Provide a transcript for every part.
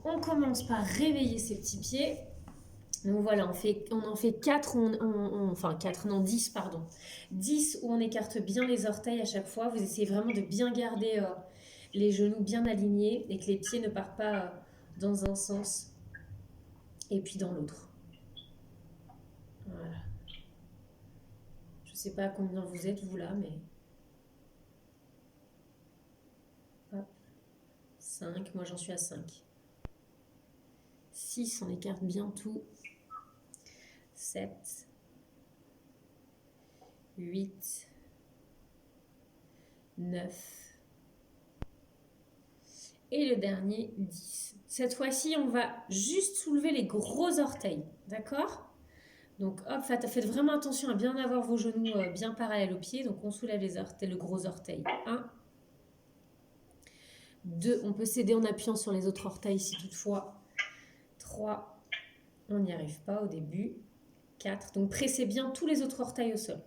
on commence par réveiller ses petits pieds. Donc voilà, on en fait 4, enfin 4, non 10, pardon. 10 où on écarte bien les orteils à chaque fois. Vous essayez vraiment de bien garder les genoux bien alignés et que les pieds ne partent pas dans un sens et puis dans l'autre. Voilà. Je ne sais pas à combien vous êtes, vous là, mais... Hop. 5, moi j'en suis à 5. 6, on écarte bien tout. 7, 8, 9, et le dernier, 10. Cette fois-ci, on va juste soulever les gros orteils, d'accord? Donc hop, faites vraiment attention à bien avoir vos genoux bien parallèles aux pieds. Donc on soulève les orteils, le gros orteil. 1, 2, on peut s'aider en appuyant sur les autres orteils si toutefois. 3, on n'y arrive pas au début. 4, donc pressez bien tous les autres orteils au sol.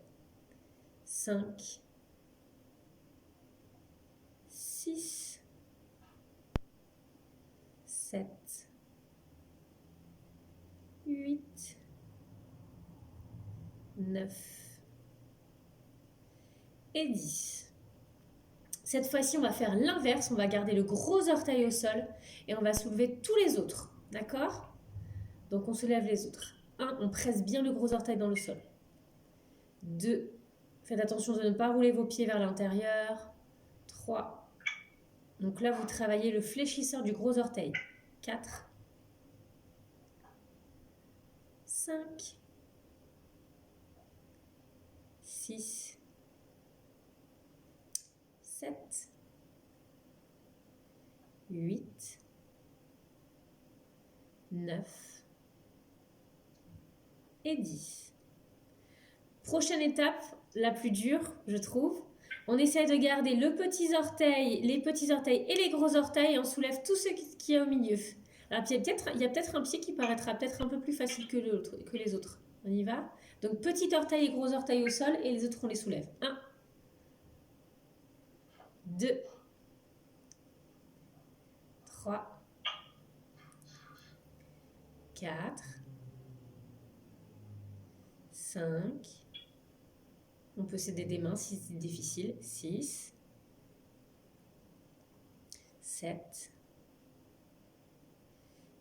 5, 6, 7, 8, 9 et 10. Cette fois-ci, on va faire l'inverse. On va garder le gros orteil au sol et on va soulever tous les autres. D'accord? Donc, on soulève les autres. 1, on presse bien le gros orteil dans le sol. 2, faites attention de ne pas rouler vos pieds vers l'intérieur. 3, donc là, vous travaillez le fléchisseur du gros orteil. 4, 5, 6, 7, 8, 9 et 10. Prochaine étape, la plus dure, je trouve. On essaie de garder les petits orteils et les gros orteils et on soulève tout ce qui est au milieu. Alors, il y a peut-être un pied qui paraîtra peut-être un peu plus facile que les autres. On y va? Donc, petit orteil et gros orteil au sol et les autres, on les soulève. 1, 2, 3, 4, 5, on peut s'aider des mains si c'est difficile, 6, 7,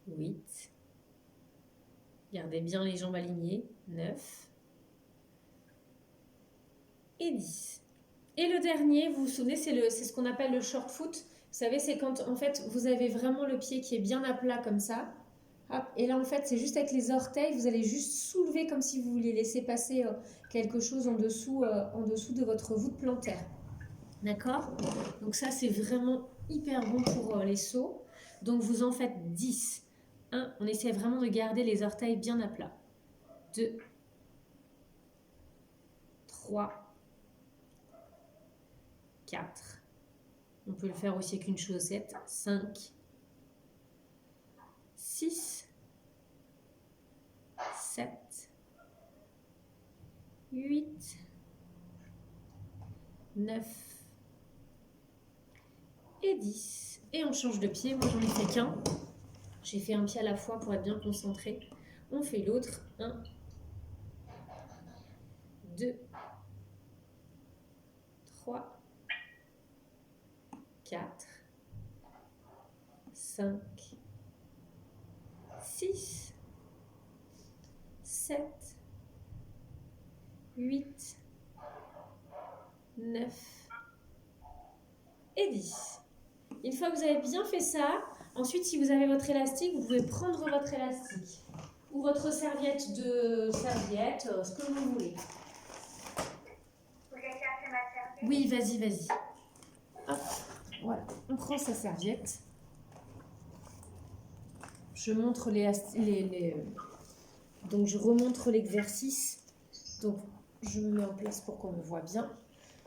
8, gardez bien les jambes alignées, 9 et 10. Et le dernier, vous vous souvenez, c'est ce qu'on appelle le short foot. Vous savez, c'est quand en fait vous avez vraiment le pied qui est bien à plat comme ça. Hop, et là en fait c'est juste avec les orteils, vous allez juste soulever comme si vous vouliez laisser passer quelque chose en dessous de votre voûte plantaire. D'accord? Donc ça c'est vraiment hyper bon pour les sauts. Donc vous en faites 10. 1, on essaie vraiment de garder les orteils bien à plat. 2, 3, 4. On peut le faire aussi avec une chaussette. 5, 6, 7, 8, 9 et 10. Et on change de pied. Moi, j'en ai fait qu'un. J'ai fait un pied à la fois pour être bien concentré. On fait l'autre. 1, 2, 3, 4, 5, 6, 7, 8, 9 et 10. Une fois que vous avez bien fait ça, ensuite si vous avez votre élastique, vous pouvez prendre votre élastique ou votre serviette, ce que vous voulez. Vous voulez chercher ma serviette? Oui, vas-y. Hop, voilà, on prend sa serviette. Je montre donc je remontre l'exercice. Donc je me mets en place pour qu'on me voit bien.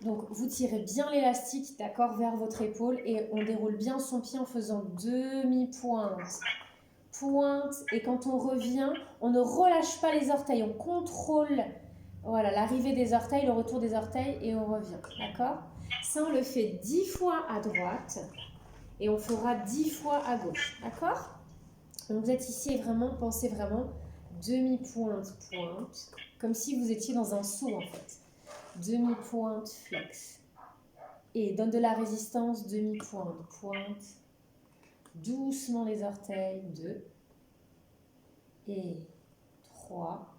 Donc vous tirez bien l'élastique, d'accord, vers votre épaule et on déroule bien son pied en faisant demi-pointe. Pointe, et quand on revient, on ne relâche pas les orteils, on contrôle l'arrivée des orteils, le retour des orteils et on revient, d'accord? Ça on le fait 10 fois à droite et on fera 10 fois à gauche, d'accord? Donc vous êtes ici et vraiment, pensez vraiment demi-pointe, pointe, comme si vous étiez dans un saut en fait. Demi-pointe, flex. Et donne de la résistance, demi-pointe, pointe. Doucement les orteils, 2 et 3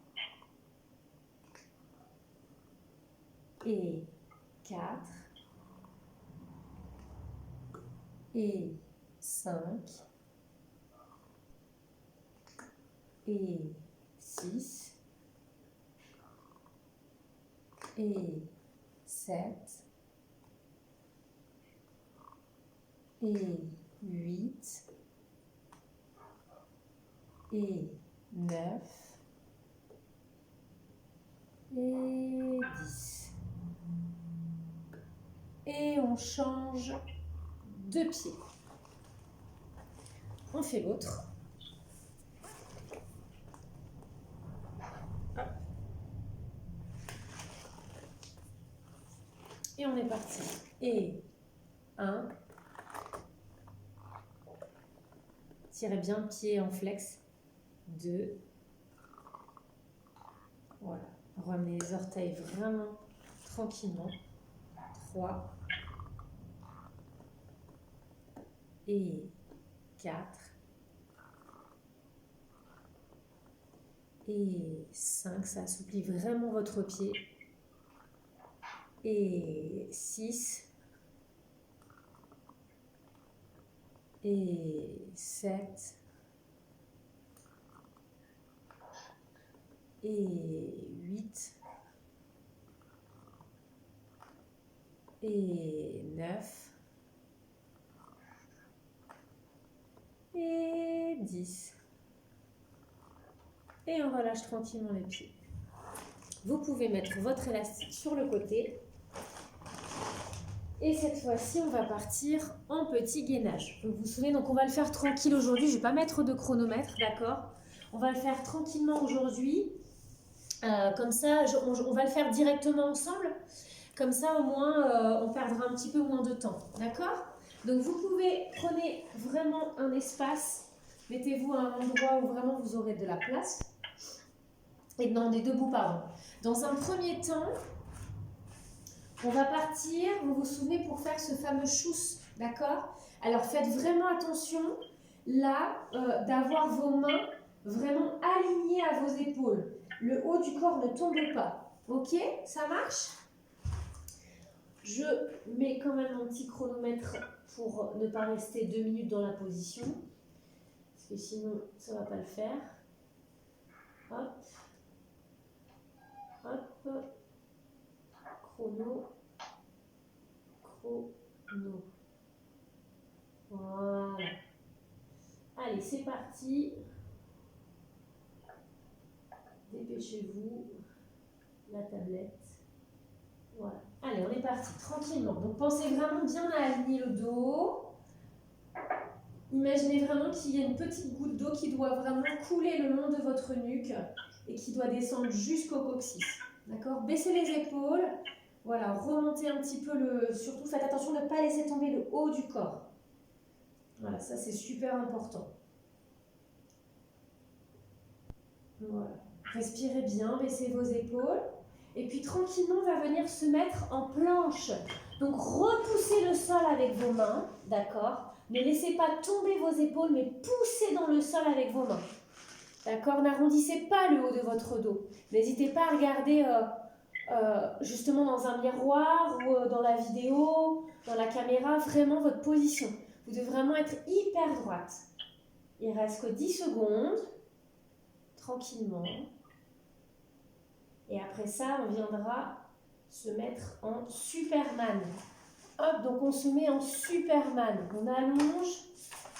et 4 et 5 et 6 et 7 et 8 et 9 et 10. Et on change de pied. On fait l'autre. Et on est parti. Et 1. Tirez bien le pied en flex. 2. Voilà. Ramenez les orteils vraiment tranquillement. 3. Et 4. Et 5. Ça assouplit vraiment votre pied. Et 6. Et 7. Et 8. Et 9. Et 10. Et on relâche tranquillement les pieds. Vous pouvez mettre votre élastique sur le côté. Et cette fois-ci, on va partir en petit gainage. Vous vous souvenez, donc on va le faire tranquille aujourd'hui. Je ne vais pas mettre de chronomètre, d'accord? On va le faire tranquillement aujourd'hui. Comme ça, on va le faire directement ensemble. Comme ça, au moins, on perdra un petit peu moins de temps, d'accord? Donc, vous pouvez, prenez vraiment un espace. Mettez-vous à un endroit où vraiment vous aurez de la place. Et non, des debout, pardon. Dans un premier temps, on va partir, vous vous souvenez, pour faire ce fameux chousse, d'accord? Alors, faites vraiment attention, là, d'avoir vos mains vraiment alignées à vos épaules. Le haut du corps ne tombe pas. Ok? Ça marche? Je mets quand même mon petit chronomètre pour ne pas rester 2 minutes dans la position. Parce que sinon, ça ne va pas le faire. Hop. Hop. Chrono. Chrono. Voilà. Allez, c'est parti. Dépêchez-vous. La tablette. Voilà. Allez, on est parti, tranquillement. Donc, pensez vraiment bien à aligner le dos. Imaginez vraiment qu'il y a une petite goutte d'eau qui doit vraiment couler le long de votre nuque et qui doit descendre jusqu'au coccyx. D'accord? Baissez les épaules. Voilà, remontez un petit peu le... Surtout, faites attention de ne pas laisser tomber le haut du corps. Voilà, ça c'est super important. Voilà. Respirez bien, baissez vos épaules. Et puis tranquillement, on va venir se mettre en planche. Donc repoussez le sol avec vos mains, d'accord? Ne laissez pas tomber vos épaules, mais poussez dans le sol avec vos mains. D'accord? N'arrondissez pas le haut de votre dos. N'hésitez pas à regarder justement dans un miroir ou dans la vidéo, dans la caméra, vraiment votre position. Vous devez vraiment être hyper droite. Il reste que 10 secondes. Tranquillement. Et après ça, on viendra se mettre en Superman. Hop, donc on se met en Superman. On allonge.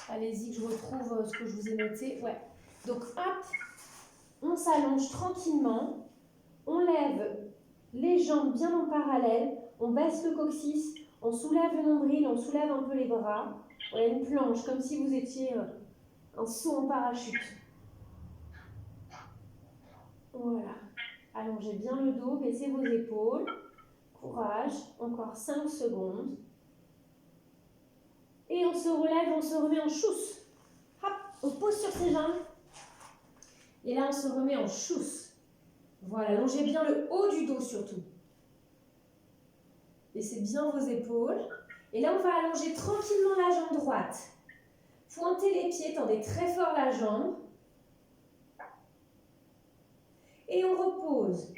Allez-y que je retrouve ce que je vous ai noté. Ouais. Donc hop, on s'allonge tranquillement. On lève les jambes bien en parallèle. On baisse le coccyx. On soulève le nombril. On soulève un peu les bras. On a une planche comme si vous étiez un saut en parachute. Voilà. Allongez bien le dos, baissez vos épaules. Courage. Encore 5 secondes. Et on se relève, on se remet en chousse. Hop, on pose sur ses jambes. Et là, on se remet en chousse. Voilà, allongez bien le haut du dos surtout. Laissez bien vos épaules. Et là, on va allonger tranquillement la jambe droite. Pointez les pieds, tendez très fort la jambe. Et on repose.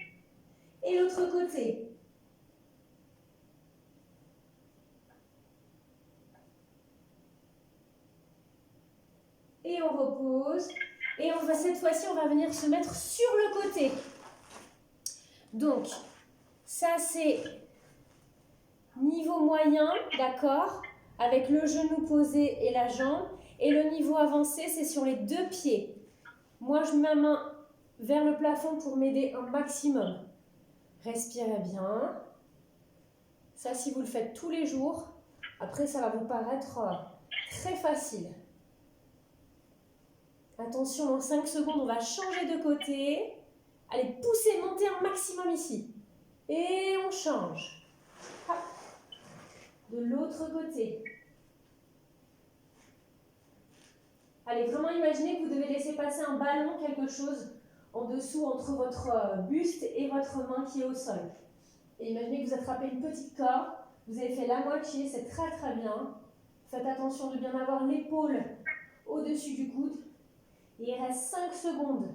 Et l'autre côté. Et on repose. Et on va, cette fois-ci, on va venir se mettre sur le côté. Donc, ça c'est niveau moyen, d'accord, avec le genou posé et la jambe. Et le niveau avancé, c'est sur les deux pieds. Moi, je mets ma main vers le plafond pour m'aider un maximum. Respirez bien. Ça, si vous le faites tous les jours, après, ça va vous paraître très facile. Attention, dans 5 secondes, on va changer de côté. Allez, poussez, montez un maximum ici. Et on change. Hop. De l'autre côté. Allez, vraiment imaginez que vous devez laisser passer un ballon, quelque chose en dessous entre votre buste et votre main qui est au sol. Et imaginez que vous attrapez une petite corde. Vous avez fait la moitié, c'est très très bien. Faites attention de bien avoir l'épaule au-dessus du coude. Et il reste 5 secondes.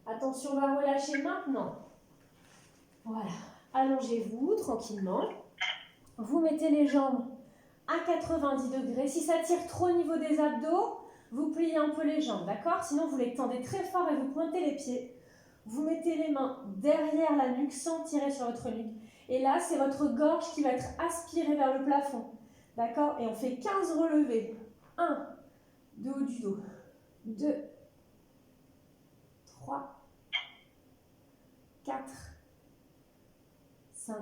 Attention, on va relâcher maintenant. Voilà. Allongez-vous tranquillement. Vous mettez les jambes à 90 degrés. Si ça tire trop au niveau des abdos, vous pliez un peu les jambes, d'accord? Sinon, vous les tendez très fort et vous pointez les pieds. Vous mettez les mains derrière la nuque sans tirer sur votre nuque. Et là, c'est votre gorge qui va être aspirée vers le plafond. D'accord? Et on fait 15 relevés. 1, de haut du dos. 2, 3, 4, 5,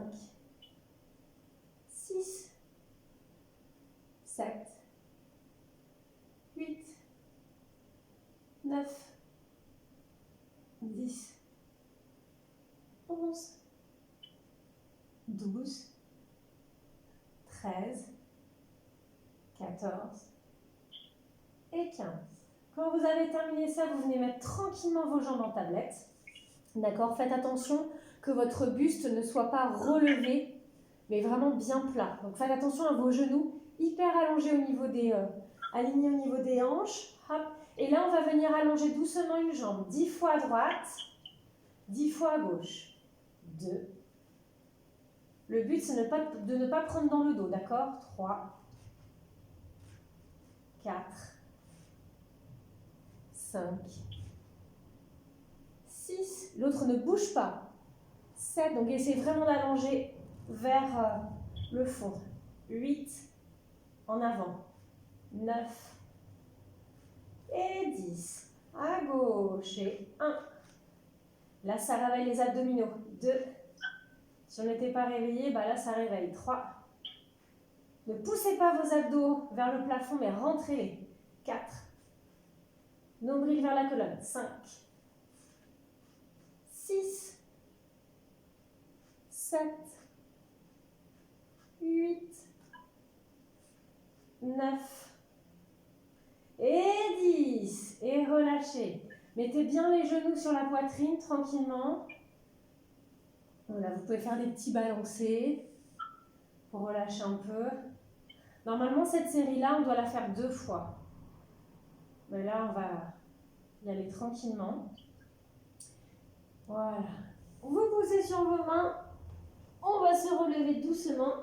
6, 7, 8, 9, 10, 11, 12, 13, 14 et 15. Quand vous avez terminé ça, vous venez mettre tranquillement vos jambes en tablette. D'accord? Faites attention que votre buste ne soit pas relevé, mais vraiment bien plat. Donc faites attention à vos genoux hyper allongés au niveau des, alignés au niveau des hanches. Hop. Et là, on va venir allonger doucement une jambe. 10 fois à droite, 10 fois à gauche. 2. Le but, c'est de ne pas prendre dans le dos, d'accord? 3, 4, 5, 6, l'autre ne bouge pas. 7, donc essayez vraiment d'allonger vers le fond. 8, en avant. 9 et 10. À gauche et 1. Là, ça réveille les abdominaux. 2. Si on n'était pas réveillé, bah là, ça réveille. 3. Ne poussez pas vos abdos vers le plafond, mais rentrez-les. 4. Nombril vers la colonne. 5. 6. 7. 8. 9. Et 10. Et relâchez. Mettez bien les genoux sur la poitrine, tranquillement. Voilà, vous pouvez faire des petits balancés pour relâcher un peu. Normalement, cette série-là, on doit la faire 2 fois. Mais là, on va y aller tranquillement. Voilà. Vous posez sur vos mains. On va se relever doucement.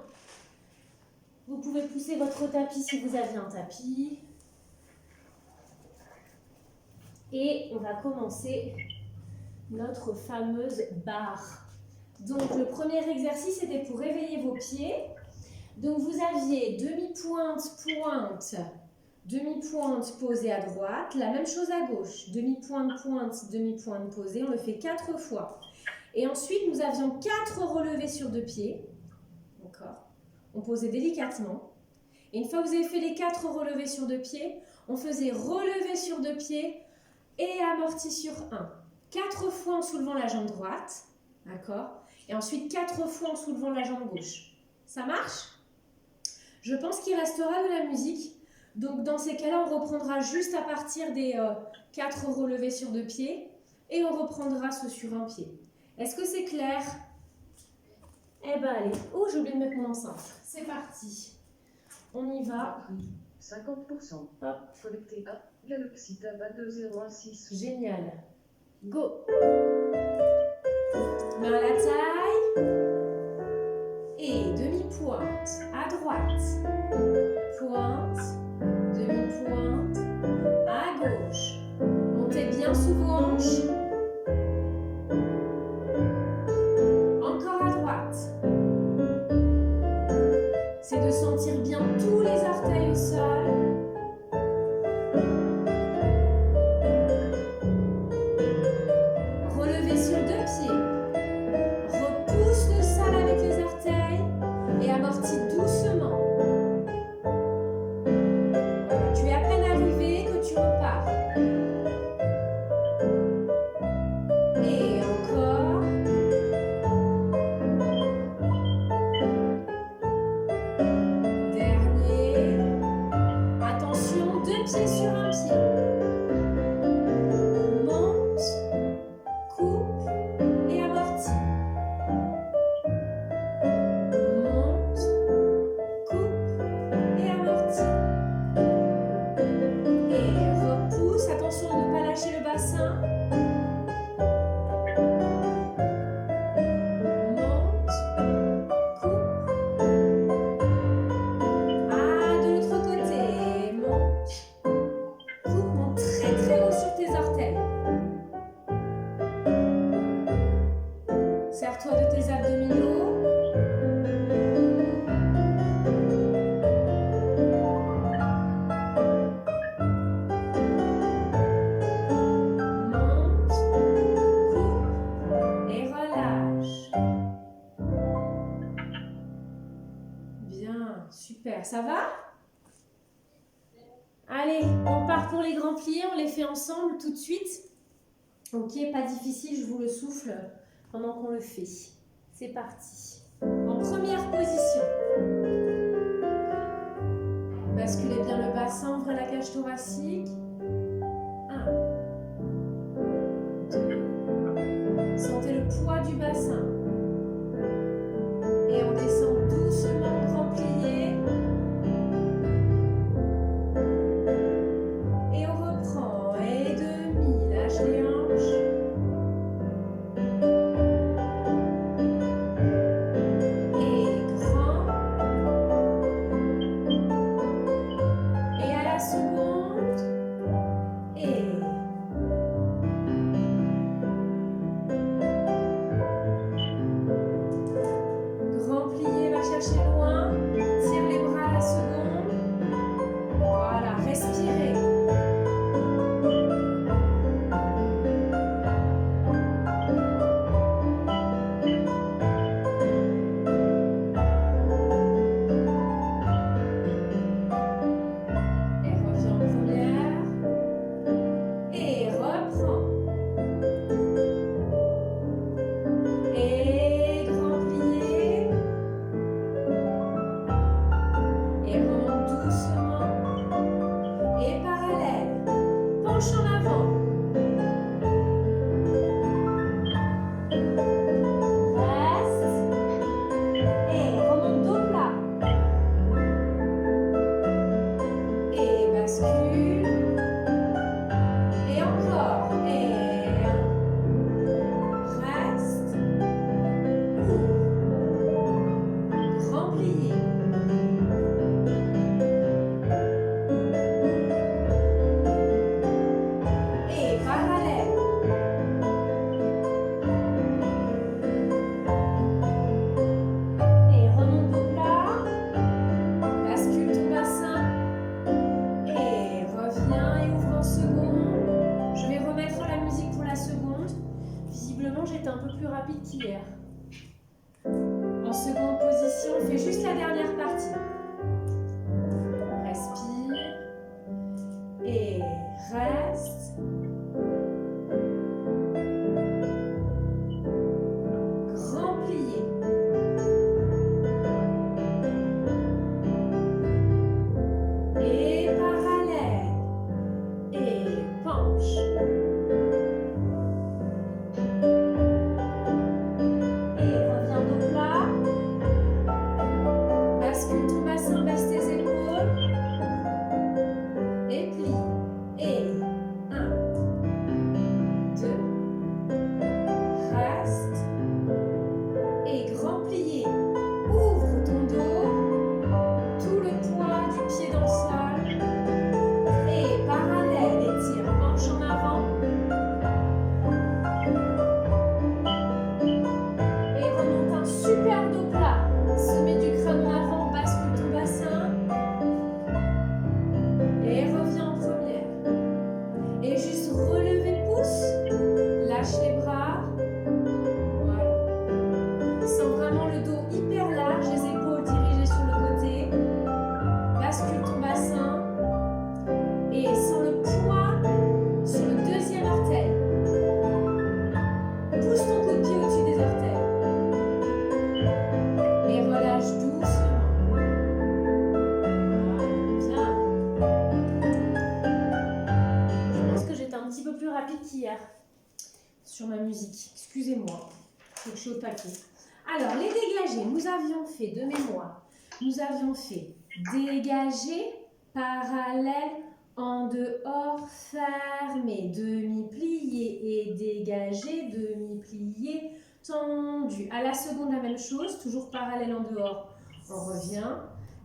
Vous pouvez pousser votre tapis si vous avez un tapis. Et on va commencer notre fameuse barre. Donc, le premier exercice, c'était pour réveiller vos pieds. Donc, vous aviez demi-pointe, pointe, demi-pointe posée à droite. La même chose à gauche. Demi-pointe, pointe, demi-pointe posée. On le fait 4 fois. Et ensuite, nous avions 4 relevés sur 2 pieds. D'accord? On posait délicatement. Et une fois que vous avez fait les 4 relevés sur 2 pieds, on faisait relever sur 2 pieds et amorti sur 1. 4 fois en soulevant la jambe droite. D'accord? Et ensuite 4 fois en soulevant la jambe gauche. Ça marche? Je pense qu'il restera de la musique. Donc dans ces cas-là, on reprendra juste à partir des 4 relevés sur 2 pieds et on reprendra ce sur un pied. Est-ce que c'est clair? Eh ben allez. Oh, j'ai oublié de mettre mon enceinte. C'est parti. On y va. 50%. Hop. Connecté à Galaxy Tab A2016. Génial. Go. Main à la taille. Et demi-pointe à droite. Pointe. Demi-pointe à gauche. Montez bien sous vos hanches. Encore à droite. C'est de sentir bien tous les orteils au sol. Relevez sur 2 pieds. Repousse le sol avec les orteils et amortis doucement. Voilà, tu es à peine arrivé que tu repars. Et encore. Dernier. Attention, 2 pieds sur un pied. Monte, coupe et amortis. Monte, coupe et amortis. Et repousse, attention à ne pas lâcher le bassin. Monte, coupe. Ah, de l'autre côté. Monte, coupe, monte très très haut sur tes orteils. Serre-toi de tes abdominaux. Monte, coupe et relâche. Bien, super. Ça va? Allez, on part pour les grands pliés. On les fait ensemble tout de suite. Ok, pas difficile, je vous le souffle pendant qu'on le fait. C'est parti. En première position. Basculez bien le bassin, ouvrez la cage thoracique. 1, 2. Sentez le poids du bassin. Et on descend doucement, grand plié. Et on reprend. Et demi, lâche les hanches. Et grand. Et à la seconde. Et grand plié, va chercher loin. Tire les bras à la seconde. Voilà, respirez. Et reviens en première. Et reprends. Et grand plié. Et remonte doucement. Et parallèle. Penche en avant. Reste. Et remonte dos plat. Et bascule. Et encore. Et reste. Grand plié. Et parallèle. Et remonte au plat. Bascule ton bassin. Et reviens et ouvre en seconde. Je vais remettre la musique pour la seconde. Visiblement, j'étais un peu plus rapide qu'hier. En seconde position, on fait juste la dernière partie. Respire. Et reste. Grand plié. rapide qu'hier sur ma musique. Excusez-moi, faut que je suis au taquet. Alors, les dégagés, nous avions fait de mémoire. Nous avions fait dégagé, parallèle, en dehors, fermé, demi-plié et dégagé, demi-plié, tendu. À la seconde, la même chose, toujours parallèle en dehors. On revient.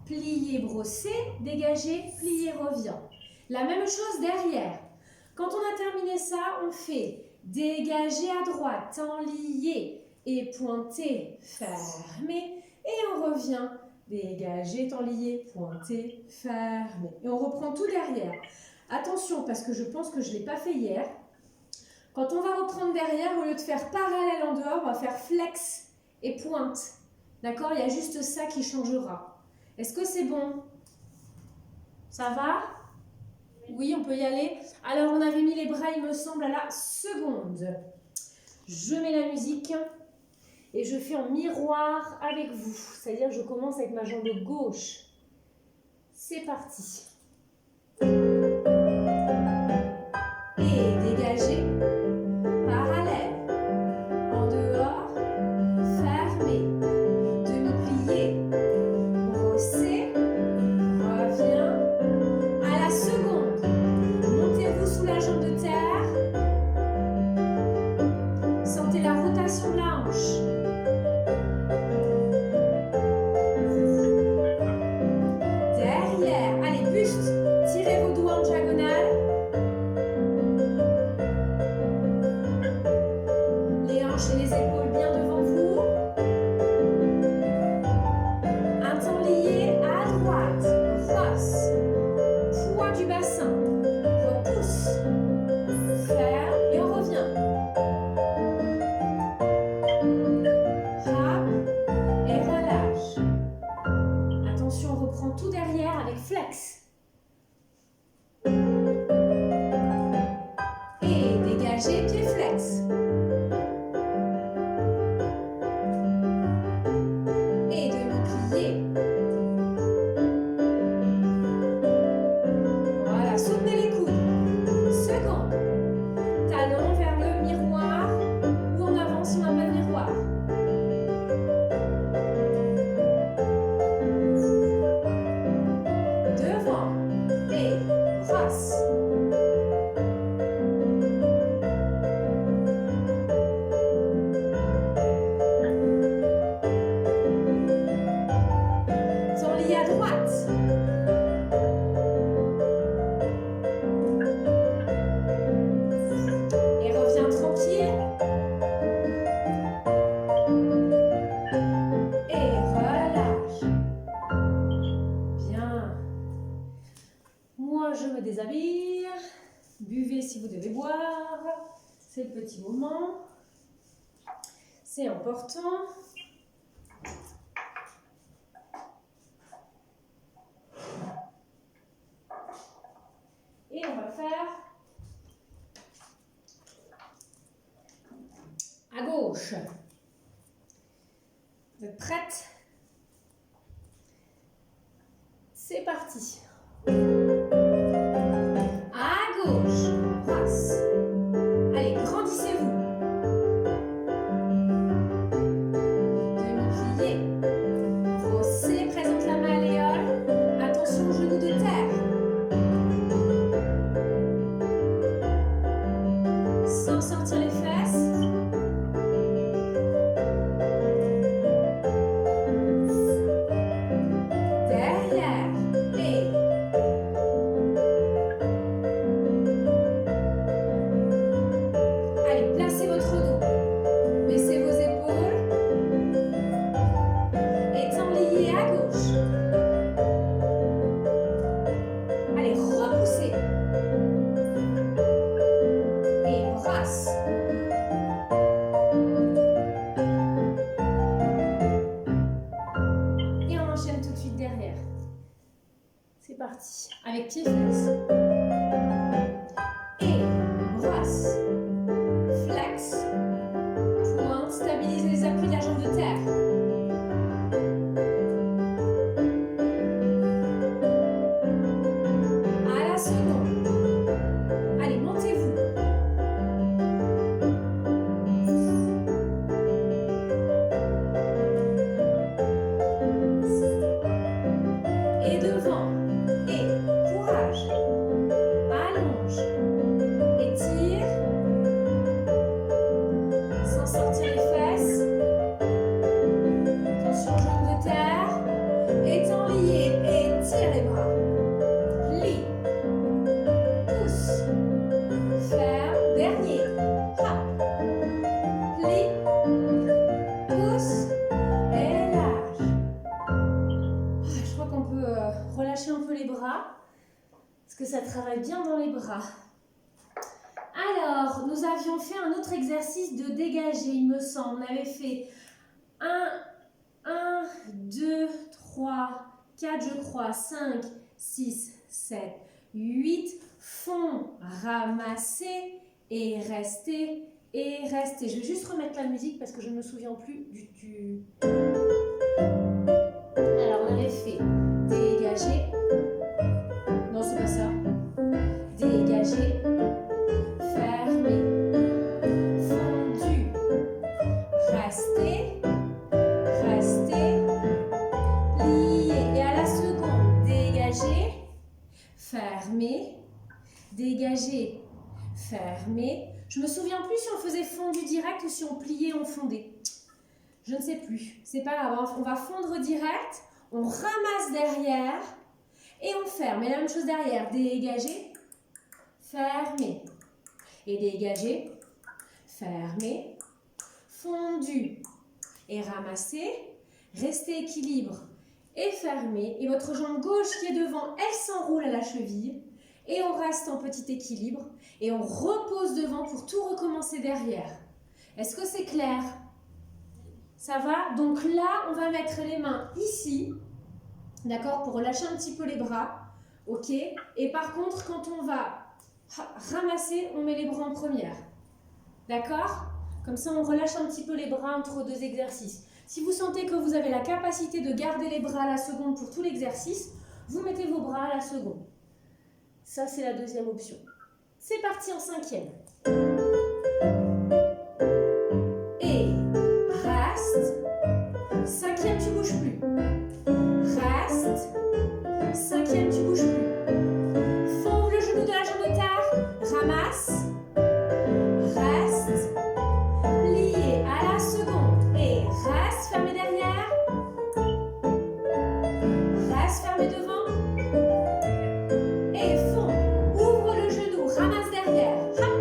Plié, brossé, dégagé, plié, revient. La même chose derrière. Quand on a terminé ça, on fait dégagé à droite, enlié et pointé, fermé. Et on revient. Dégagé, enlié, pointé, fermé. Et on reprend tout derrière. Attention, parce que je pense que je ne l'ai pas fait hier. Quand on va reprendre derrière, au lieu de faire parallèle en dehors, on va faire flex et pointe. D'accord? Il y a juste ça qui changera. Est-ce que c'est bon? Ça va? Oui, on peut y aller. Alors, on avait mis les bras, il me semble, à la seconde. Je mets la musique et je fais en miroir avec vous. C'est-à-dire que je commence avec ma jambe gauche. C'est parti. Et dégagez. Parallèle. En dehors. Fermé. Demi-plié. Brossé. Reviens. À la seconde. Montez-vous sous la jambe de terre. Sentez la rotation de la hanche. Derrière. Allez, buste. Tirez vos doigts en diagonale. Les hanches et les épaules bien devant vous. Un temps lié à droite. Rosse. Poids du bassin. Repousse. Ferme et on revient. Hop et relâche. Attention, on reprend tout derrière avec flex. Et dégagez, pied flex. Et demi-plié. Voilà, soutenez les coudes. Seconde. Talon vers le miroir ou en avant si on n'a pas de miroir. Devant et brosse. Temps lié à droite. Et reviens tranquille. Et relâche. Bien. Moi, je me déshabille. Buvez si vous devez boire. C'est le petit moment. C'est important. Et on va faire à gauche. Vous êtes prêtes? C'est parti. À gauche. Brosse. Allez, grandissez-vous. Demi-plié. Brossez, présente la malléole. Attention aux genoux de terre. Sans sortir les fesses. Derrière. Et allez, placez votre dos. Baissez vos épaules. Et temps lié à gauche. Allez, repoussez. Et brasse. Et on enchaîne tout de suite derrière. C'est parti. Avec pied flex. Et brasse. Flex. Pointe. Stabilise les appuis de la jambe de terre. À la seconde. Allez, montez-vous. bras, parce que ça travaille bien dans les bras. Alors, nous avions fait un autre exercice de dégager, il me semble. On avait fait 1, 2, 3, 4, je crois, 5, 6, 7, 8. Fond, ramasser et rester et rester. Je vais juste remettre la musique parce que je ne me souviens plus du... Alors, on avait fait dégager. Non, c'est pas ça. Dégager. Fermer. Fondu. Rester. Rester. Plier. Et à la seconde, dégager. Fermer. Dégager. Fermer. Je me souviens plus si on faisait fondu direct ou si on pliait, on fondait. Je ne sais plus. C'est pas grave. On va fondre direct. On ramasse derrière. Et on ferme. Et la même chose derrière. Dégager. Fermer. Et dégager. Fermer. Fondu. Et ramasser. Rester équilibre. Et fermer. Et votre jambe gauche qui est devant, elle s'enroule à la cheville. Et on reste en petit équilibre. Et on repose devant pour tout recommencer derrière. Est-ce que c'est clair? Ça va? Donc là, on va mettre les mains ici. D'accord? Pour relâcher un petit peu les bras. Ok? Et par contre, quand on va ramasser, on met les bras en première. D'accord? Comme ça, on relâche un petit peu les bras entre deux exercices. Si vous sentez que vous avez la capacité de garder les bras à la seconde pour tout l'exercice, vous mettez vos bras à la seconde. Ça, c'est la deuxième option. C'est parti en cinquième. Et reste. Cinquième, tu bouges plus. Reste. Cinquième, tu bouges plus. Fond le genou de la jambe de terre. Ramasse. Reste. Plié à la seconde. Et reste fermé derrière. Reste fermé devant. Et fond. Ouvre le genou. Ramasse derrière. Hop.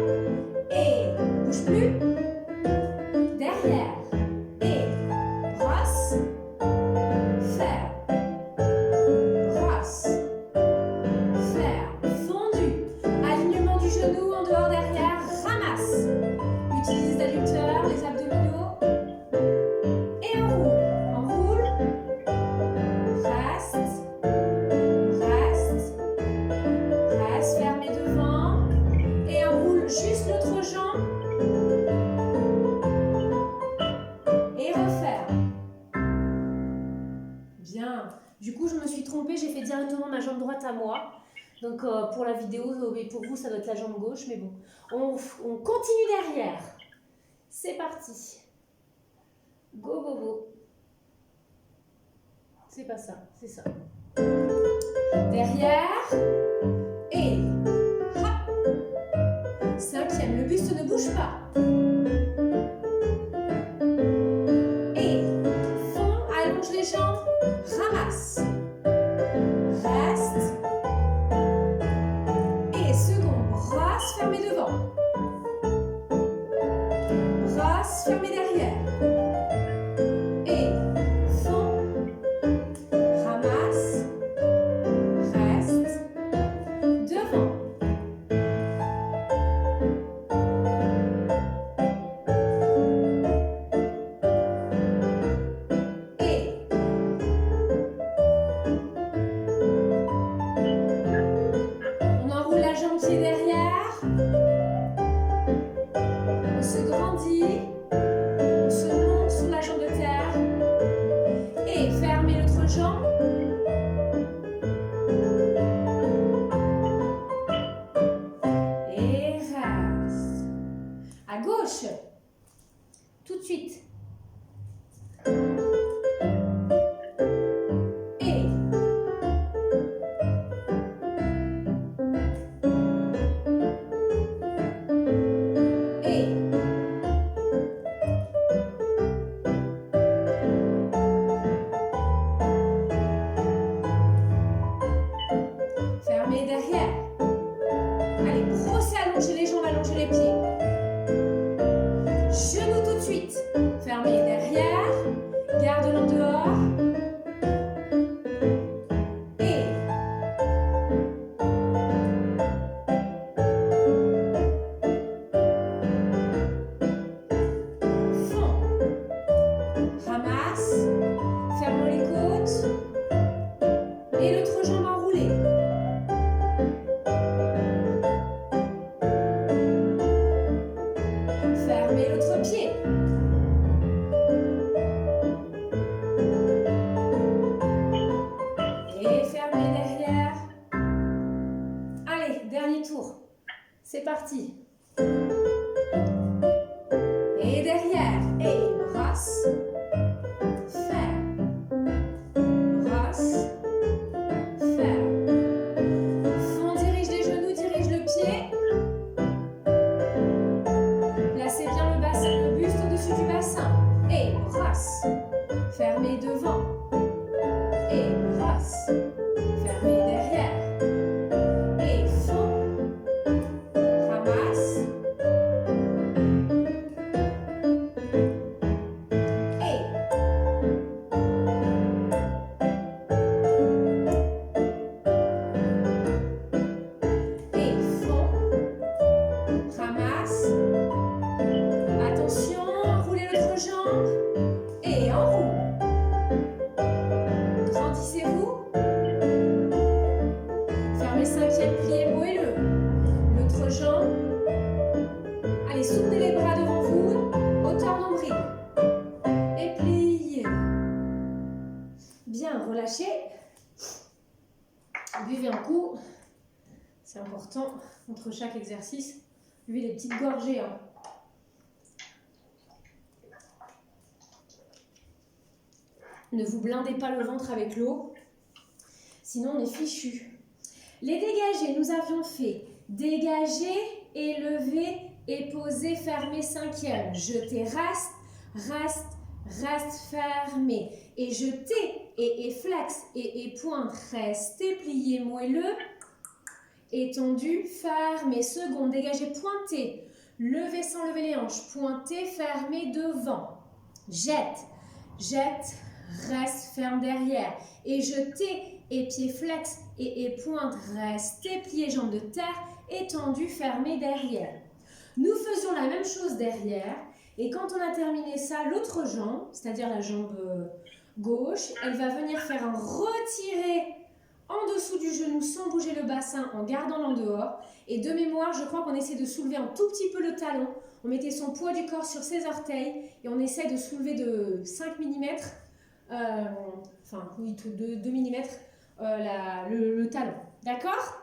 Et bouge plus. Derrière. Et brosse. Ferme. Brosse. Ferme. Fondu. Alignement du genou en dehors derrière. Ramasse. Utilise les adducteurs, les abdominaux. Et enroule. Enroule. Reste. Reste. Reste. Fermé devant. Et enroule juste l'autre jambe. Et referme. Bien. Du coup, je me suis trompée. J'ai fait directement ma jambe droite à moi. Donc, pour la vidéo, et pour vous, ça doit être la jambe gauche. Mais bon, on continue derrière. C'est parti. Go, go, go. C'est pas ça, c'est ça. Derrière. Et hop. Cinquième, le buste ne bouge pas. Et fond, allonge les jambes, ramasse. Reste. Et second, brosse, fermé devant. Brosse, fermé derrière. Et fond, ramasse, reste, devant. Et on enroule la jambe qui est derrière. On se grandit. On se monte sur la jambe de terre. Et fermez l'autre jambe. Et reste. À gauche. Tout de suite. Et fermez derrière. Allez, brossez, allongez les jambes, allongez les pieds. Genoux tout de suite. Fermez derrière. Garde-le en dehors. Et C'est parti. Et derrière, et brasse, ferme, brasse, ferme. On dirige les genoux, dirige le pied. Placez bien le bassin, le buste au-dessus du bassin. Et brasse, fermez devant. Et brasse, fermez derrière. Et fond, ramasse. Et fond, ramasse. Attention, enroulez l'autre jambe. Et enroule. Grandissez-vous. Fermez 5e pli, moelleux. L'autre jambe. Allez, soutenez les bras devant vous. Hauteur nombril. Et pliez. Bien, relâchez. Buvez un coup. C'est important entre chaque exercice. Buvez des petites gorgées. Hein. Ne vous blindez pas le ventre avec l'eau, sinon on est fichu. Les dégagés, nous avions fait dégager, élever et poser, fermer 5e. Jeter, reste, fermer. Et jeter, et flex, et pointe, rester, plier, moelleux, étendu, fermer. Second, dégager, pointer, lever sans lever les hanches, pointer, fermer devant. Jette, reste, ferme derrière. Et jeter, et pied flex, et pointe, rester, plier, jambes de terre, étendu, fermé derrière. Nous faisions la même chose derrière. Et quand on a terminé ça, l'autre jambe, c'est-à-dire la jambe gauche, elle va venir faire un retiré en dessous du genou sans bouger le bassin, en gardant l'en dehors. Et de mémoire, je crois qu'on essaie de soulever un tout petit peu le talon. On mettait son poids du corps sur ses orteils et on essaie de soulever de 5 mm, enfin oui, 2 mm le talon. D'accord?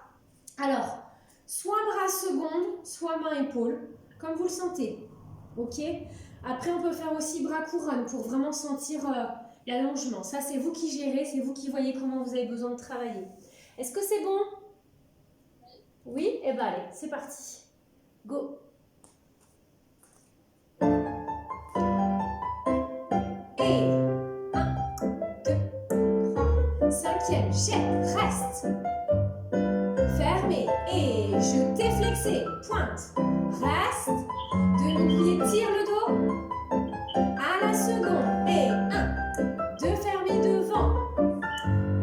Alors, soit bras seconde, soit main épaule, comme vous le sentez. Ok? Après, on peut faire aussi bras couronne pour vraiment sentir l'allongement. Ça, c'est vous qui gérez, c'est vous qui voyez comment vous avez besoin de travailler. Est-ce que c'est bon? Oui? Eh bien, allez, c'est parti. Go! Et 1, 2, 3, 5e, jette, reste. Fermez et jetez, flexez, pointe, reste. Demi-plié, tire le dos. À la seconde. Et 1, 2, fermez devant.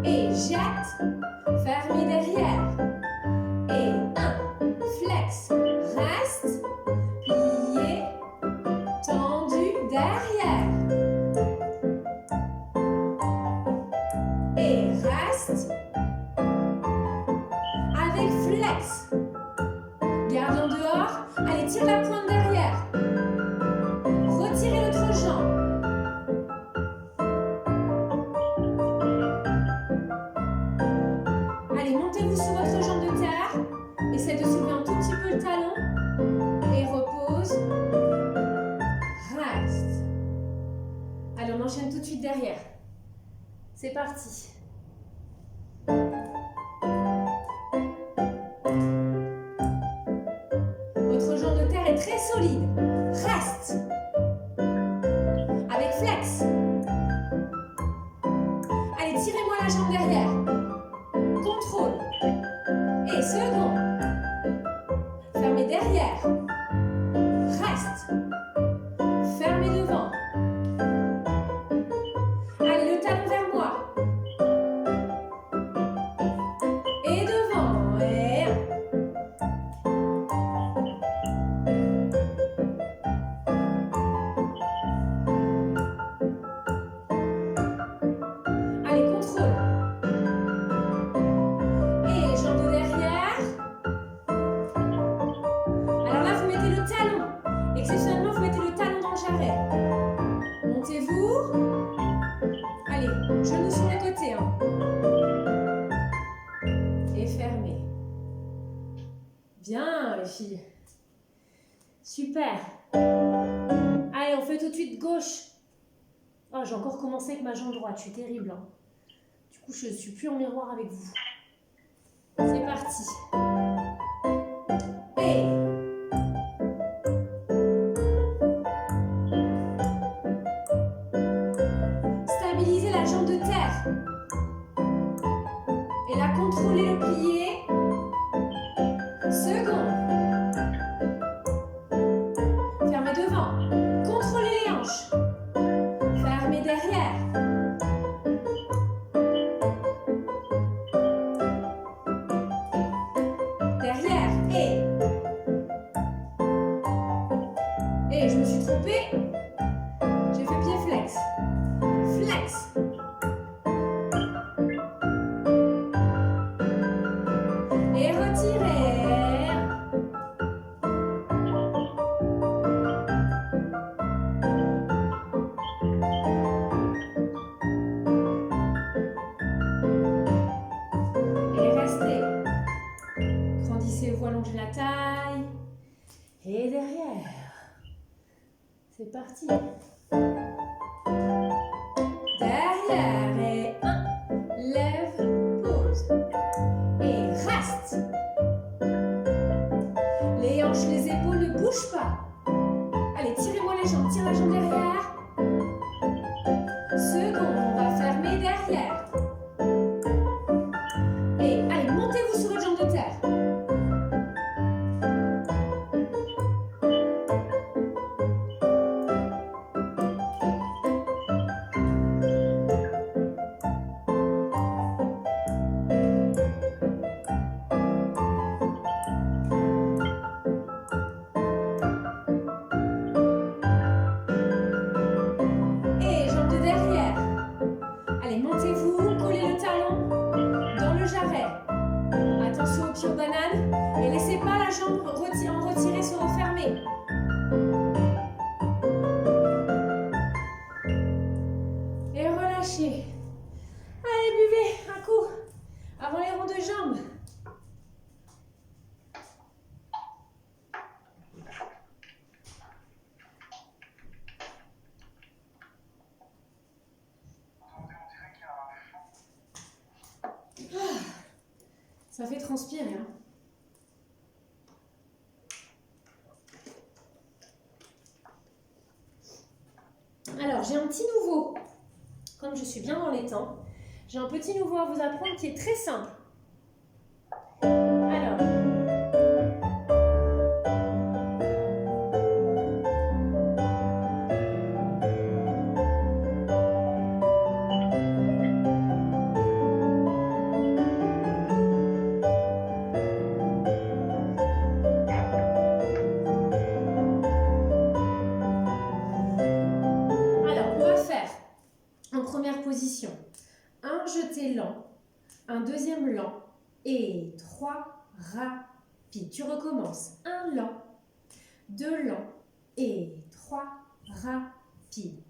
Et jette, fermez derrière. Et 1, flex, reste, plié, tendu derrière. Et reste. Avec flex. Garde en dehors. Allez, tire la pointe derrière. Retirez l'autre jambe. Allez, montez-vous sur votre jambe de terre. Essayez de soulever un tout petit peu le talon. Et repose. Reste. Allez, on enchaîne tout de suite derrière. C'est parti. Votre jambe de terre est très solide. Reste. Avec flex. Allez, tirez-moi la jambe derrière. Contrôle. Et second. Fermez derrière. Reste. Fermez devant. Allez, le talon vers moi. Et devant. Et 1. Allez, contrôle. Et jambe de derrière. Alors là, vous mettez le talon. Exceptionnellement, vous mettez le talon dans le jarret. Montez-vous. Allez, genoux sur les côtés. Hein. Et fermez. Bien, les filles. Super. Allez, on fait tout de suite gauche. Oh, j'ai encore commencé avec ma jambe droite. Je suis terrible. Hein. Du coup, je ne suis plus en miroir avec vous. C'est parti. Et... stabilisez la jambe de terre. Et là, contrôlez le plié. Second. Fermez devant. Contrôlez les hanches. Fermez derrière. Derrière. Et je me suis trompée. J'ai fait pied flex. Flex. Et retirez. Et restez. Grandissez-vous, allongez la taille. Et derrière. C'est parti. Derrière et 1. Lève, pose. Et reste. Les hanches, les épaules ne bougent pas. Allez, tirez-moi les jambes. Tire la jambe derrière. Second, on va fermer derrière. Et allez, montez-vous sur votre jambe de terre. Et jambe de derrière. Allez, montez-vous, collez le talon dans le jarret. Attention aux pieds aux bananes. Et laissez pas la jambe en retirer se refermer. Et relâchez. Allez, buvez un coup avant les ronds de jambes. Ça fait transpirer. Hein. Alors, j'ai un petit nouveau. Comme je suis bien dans les temps, j'ai un petit nouveau à vous apprendre qui est très simple. Alors, on va faire en première position un jeté lent, un deuxième lent et 3 rapides. Tu recommences. 1 lent, 2 lents et 3 rapides.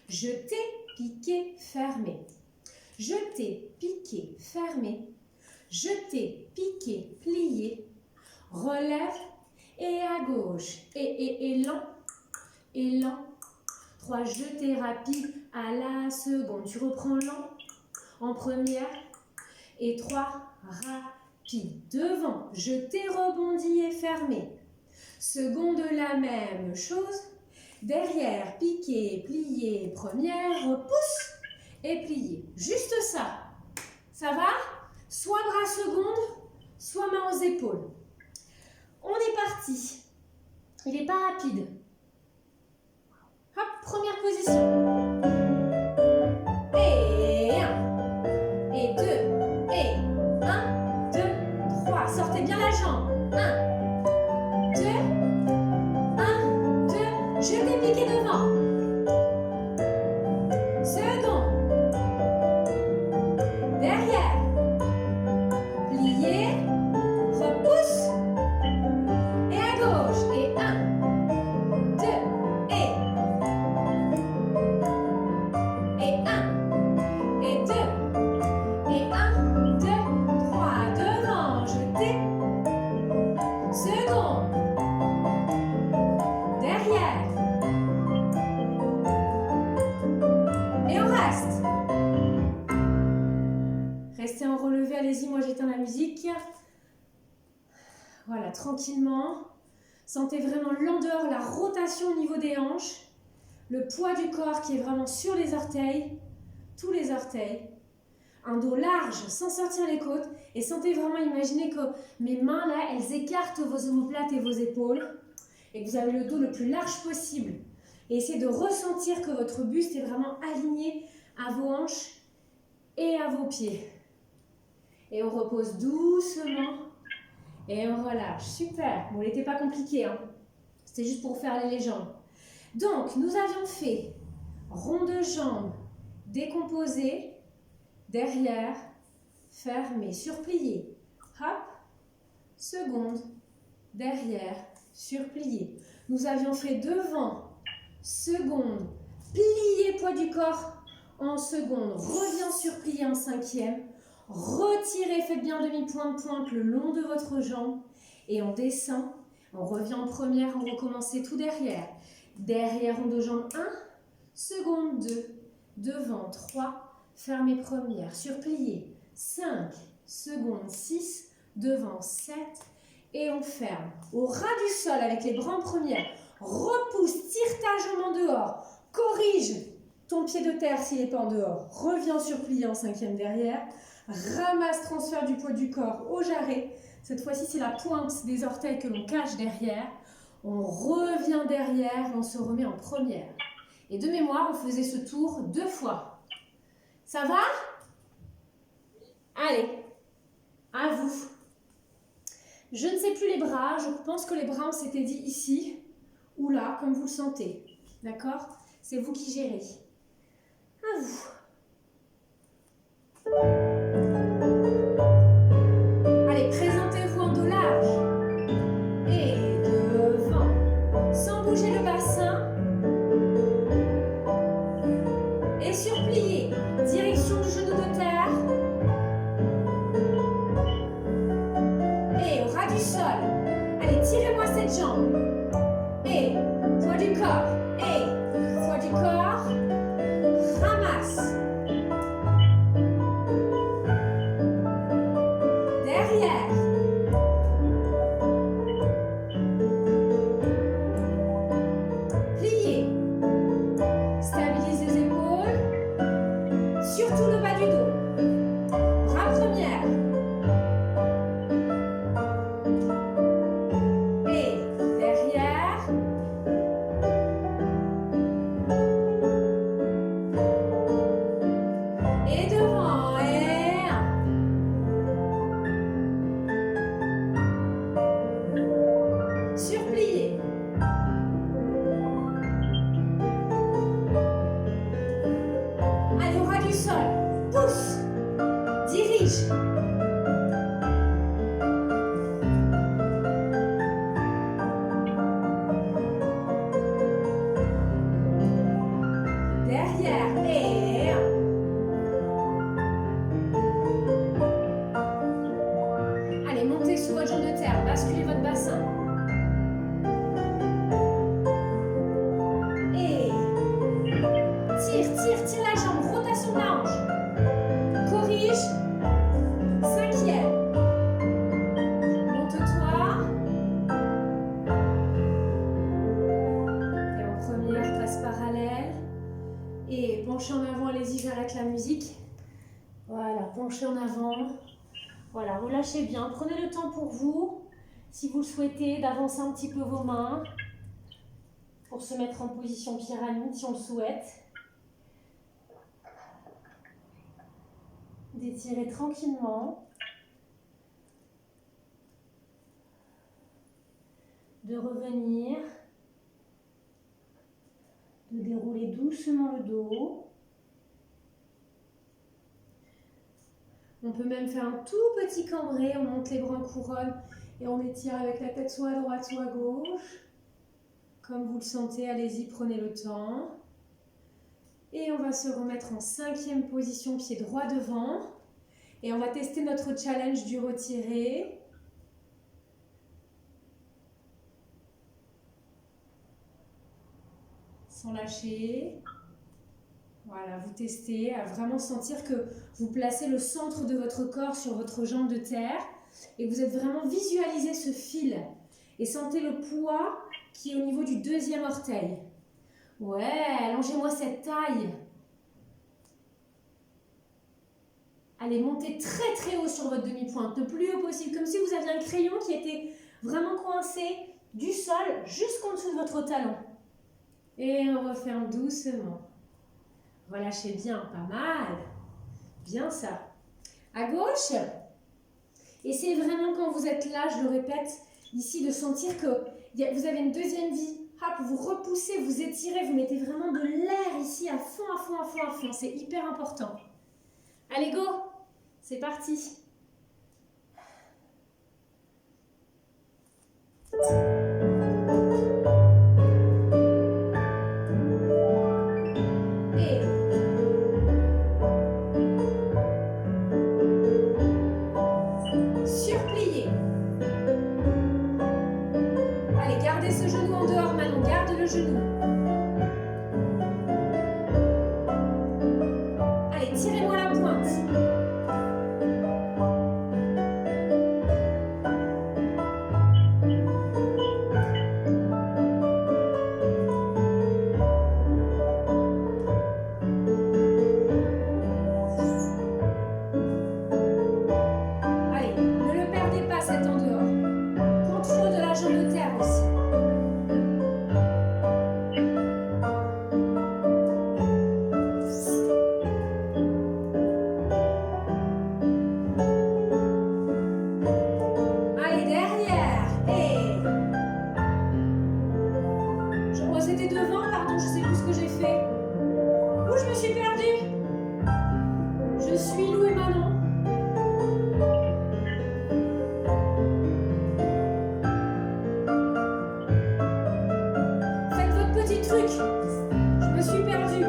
Jeté, piqué, fermé. Jeté, piqué, fermé. Jeté, piqué, plié. Relève et à gauche. Et lent, et lent. 3 jetés rapides à la seconde. Tu reprends lent en première et 3 rapides. Devant, jeté, rebondi et fermé. Seconde, la même chose. Derrière, piqué, plié, première, repousse et plié. Juste ça. Ça va? Soit bras seconde, soit main aux épaules. On est parti. Il n'est pas rapide. Hop, première position. Et 1, et 2, et 1, 2, 3. Sortez bien la jambe. 1, 2, 1, 2. Jetez, piquez devant. Second. Derrière. Plié. Repousse. Et à gauche. Et 1, 2, et 1, et 2, et 1, 2, 3. Devant, jetez. Voilà, tranquillement. Sentez vraiment l'endeur, la rotation au niveau des hanches. Le poids du corps qui est vraiment sur les orteils. Tous les orteils. Un dos large, sans sortir les côtes. Et sentez vraiment, imaginez que mes mains là, elles écartent vos omoplates et vos épaules. Et que vous avez le dos le plus large possible. Et essayez de ressentir que votre buste est vraiment aligné à vos hanches et à vos pieds. Et on repose doucement. Et on relâche. Super. Bon, il n'était pas compliqué, hein. C'était juste pour faire les jambes. Donc, nous avions fait rond de jambes décomposé, derrière, fermé, surplié. Hop. Seconde, derrière, surplié. Nous avions fait devant, seconde, plié poids du corps en seconde, revient surplié en cinquième. Retirez, faites bien demi-pointe le long de votre jambe et on descend, on revient en première, on recommence tout derrière. Derrière, rond de jambe 1, seconde 2, devant 3, fermez première, surplié 5, seconde 6, devant 7 et on ferme. Au ras du sol avec les bras en première, repousse, tire ta jambe en dehors, corrige ton pied de terre s'il n'est pas en dehors, reviens surplié en cinquième derrière. Ramasse, transfert du poids du corps au jarret. Cette fois-ci, c'est la pointe des orteils que l'on cache derrière. On revient derrière et on se remet en première. Et de mémoire, on faisait ce tour 2 fois. Ça va? Allez, à vous. Je ne sais plus les bras. Je pense que les bras, on s'était dit ici ou là, comme vous le sentez. D'accord? C'est vous qui gérez. À vous. Allez, présentez-vous en dos large et devant, sans bouger le bassin et surplié, direction du genou de terre et au ras du sol. Allez, tirez-moi cette jambe et poids du corps et poids du corps, ramasse. Penchez en avant. Voilà, relâchez bien. Prenez le temps pour vous, si vous le souhaitez, d'avancer un petit peu vos mains pour se mettre en position pyramide si on le souhaite. D'étirer tranquillement. De revenir. De dérouler doucement le dos. On peut même faire un tout petit cambré, on monte les bras en couronne et on étire avec la tête soit à droite, soit à gauche. Comme vous le sentez, allez-y, prenez le temps. Et on va se remettre en 5e position, pied droit devant. Et on va tester notre challenge du retiré. Sans lâcher. Voilà, vous testez à vraiment sentir que vous placez le centre de votre corps sur votre jambe de terre. et que vous êtes vraiment visualisé ce fil. Et sentez le poids qui est au niveau du deuxième orteil. Ouais, allongez-moi cette taille. Allez, montez très très haut sur votre demi-pointe, le plus haut possible, comme si vous aviez un crayon qui était vraiment coincé du sol jusqu'en dessous de votre talon. Et on referme doucement. Relâchez bien, pas mal. Bien ça. À gauche. Essayez vraiment quand vous êtes là, je le répète, ici de sentir que vous avez une deuxième vie. Hop, vous repoussez, vous étirez, vous mettez vraiment de l'air ici à fond, à fond, à fond, à fond. C'est hyper important. Allez, go! C'est parti! Surplié. Allez, gardez ce genou en dehors, Manon. Garde le genou. Allez, tirez-moi la pointe. Allez, ne le perdez pas cet en dehors. Contrôle de la jambe de terre aussi. Allez, derrière. Et... c'était devant, pardon, je sais plus ce que j'ai fait. Où je me suis perdue? Je suis Lou et Manon. Faites votre petit truc. Je me suis perdue.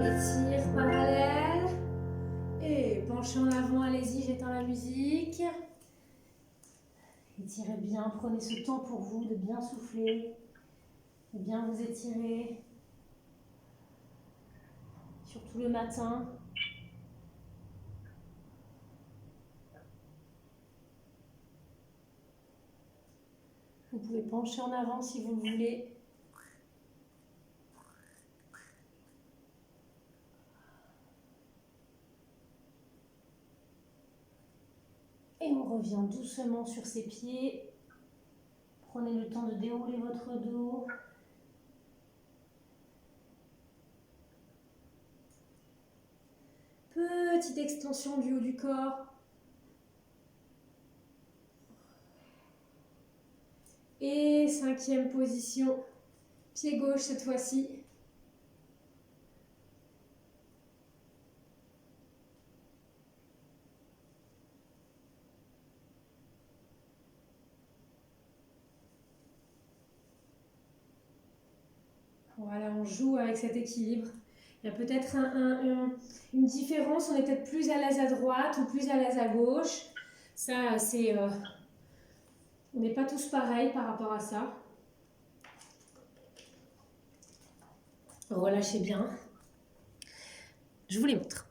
Étire parallèle. Et penchez en avant, allez-y, j'éteins la musique. Étirez bien, prenez ce temps pour vous de bien souffler, de bien vous étirer. Surtout le matin. Vous pouvez pencher en avant si vous le voulez. Et on revient doucement sur ses pieds. Prenez le temps de dérouler votre dos. Petite extension du haut du corps. Et cinquième position, pied gauche cette fois-ci. Voilà, on joue avec cet équilibre. Il y a peut-être une différence, on est peut-être plus à l'aise à droite ou plus à l'aise à gauche. Ça, c'est... on n'est pas tous pareils par rapport à ça. Relâchez bien. Je vous les montre.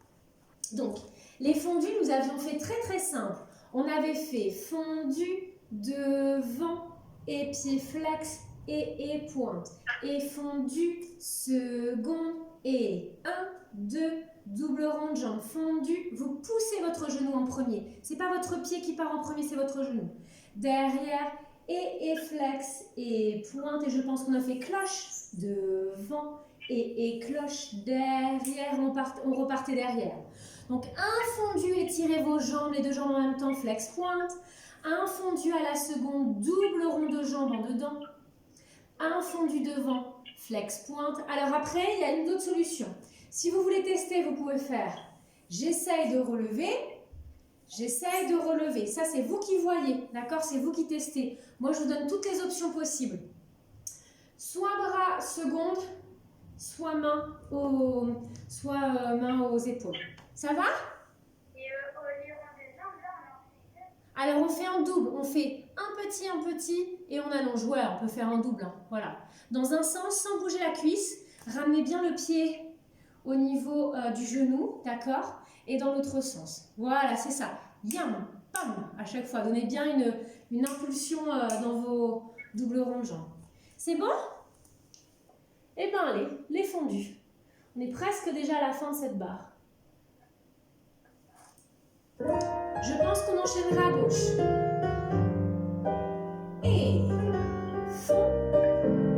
Donc, les fondus, nous avions fait très très simple. On avait fait fondu devant et pied flex et pointe. Et fondu second et 1, 2, double rond de jambe. Fondu, vous poussez votre genou en premier. Ce n'est pas votre pied qui part en premier, c'est votre genou. Derrière et flex et pointe. Et je pense qu'on a fait cloche devant et cloche derrière. On repartait derrière. Donc un fondu, étirez vos jambes, les deux jambes en même temps, flex pointe. Un fondu à la seconde, double rond de jambes en dedans. Un fondu devant, flex pointe. Alors après, il y a une autre solution. Si vous voulez tester, vous pouvez faire J'essaye de relever. J'essaye de relever. Ça, c'est vous qui voyez, d'accord? C'est vous qui testez. Moi, je vous donne toutes les options possibles. Soit bras seconde, soit main aux épaules. Ça va? Et au lieu des jambes, là, on en fait deux. Alors, on fait en double. On fait un petit et on allonge. Ouais, on peut faire en double. Hein. Voilà. Dans un sens, sans bouger la cuisse. Ramenez bien le pied au niveau du genou, d'accord? Et dans l'autre sens. Voilà, c'est ça. Yam, pam, à chaque fois. Donnez bien une impulsion dans vos doubles ronds de jambes. C'est bon? Eh bien, allez, les fondus. On est presque déjà à la fin de cette barre. Je pense qu'on enchaînera à gauche. Et fond,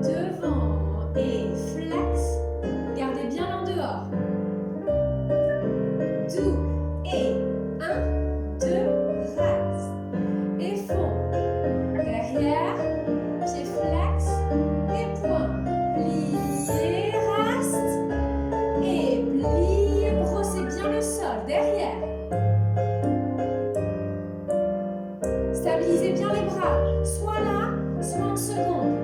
devant et flex. Gardez bien l'en dehors. Double et 1, 2, reste. Et fond, derrière, pied flex et point. Pliez, reste. Et pliez, brossez bien le sol, derrière. Stabilisez bien les bras, soit là, soit en seconde.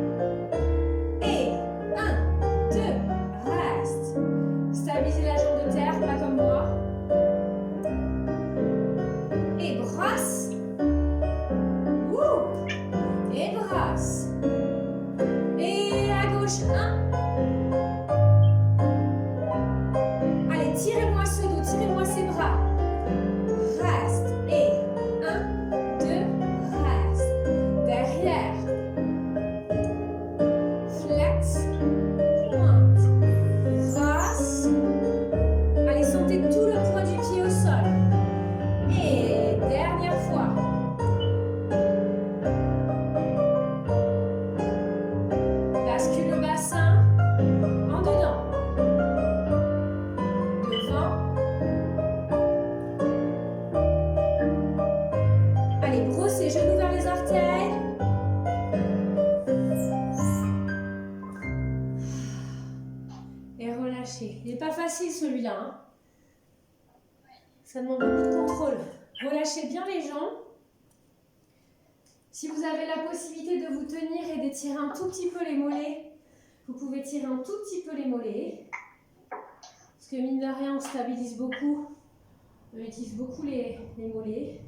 Et 1, 2, reste. Stabilisez la jambe de terre, pas comme moi. Et brasse. Wouh. Et brasse. Et à gauche, 1. Allez, tirez-moi ce dos, tirez-moi ces bras. Reste. Et 1, 2, reste. Derrière. Flex. Pointe. Brasse. Allez, sentez tout le poids du pied au sol. Et dernière fois. Bascule le bassin en dedans. Devant. Allez, brossez genoux vers les orteils. Et relâchez. Il n'est pas facile celui-là. Hein. Ça demande beaucoup de contrôle. Relâchez bien les jambes. Si vous avez la possibilité de vous tenir et d'étirer un tout petit peu les mollets, vous pouvez tirer un tout petit peu les mollets. Parce que mine de rien, on stabilise beaucoup. On utilise beaucoup les mollets.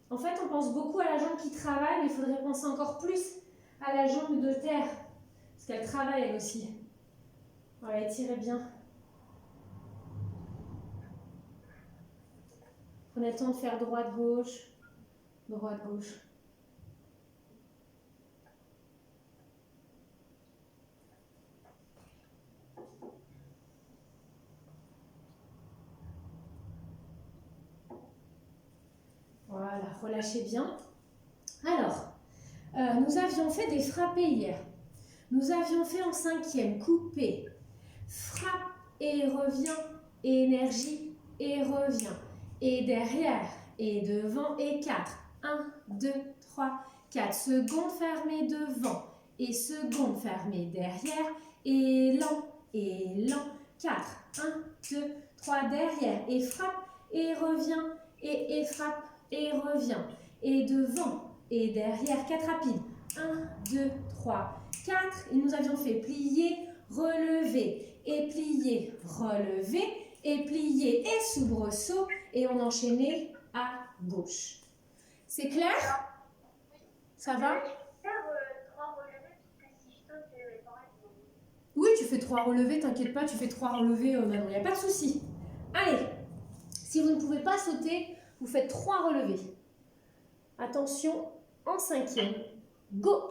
En fait, on pense beaucoup à la jambe qui travaille, mais il faudrait penser encore plus à la jambe de terre. Parce qu'elle travaille elle aussi. Voilà, étirez bien. Prenez le temps de faire droite-gauche, droite-gauche. Voilà, relâchez bien. Alors, nous avions fait des frappés hier. Nous avions fait en 5e, coupé, frappe et revient, et énergie et revient. Et derrière, et devant, et 4. 1, 2, 3, 4. Seconde fermée devant, et seconde fermée derrière, et lent, 4. 1, 2, 3, derrière, et frappe, et revient, et frappe, et revient. Et devant, et derrière, 4 rapides. 1, 2, 3, 4. Et nous avions fait plier, relever, et plier, relever, et plier, et soubresaut, et on enchaînait à gauche. C'est clair? Ça va? Faire 3 relevés, parce que si je saute, c'est pareil. Oui, tu fais 3 relevés, t'inquiète pas, tu fais 3 relevés, Manon, il n'y a pas de souci. Allez, si vous ne pouvez pas sauter, vous faites 3 relevés. Attention, en 5e, go!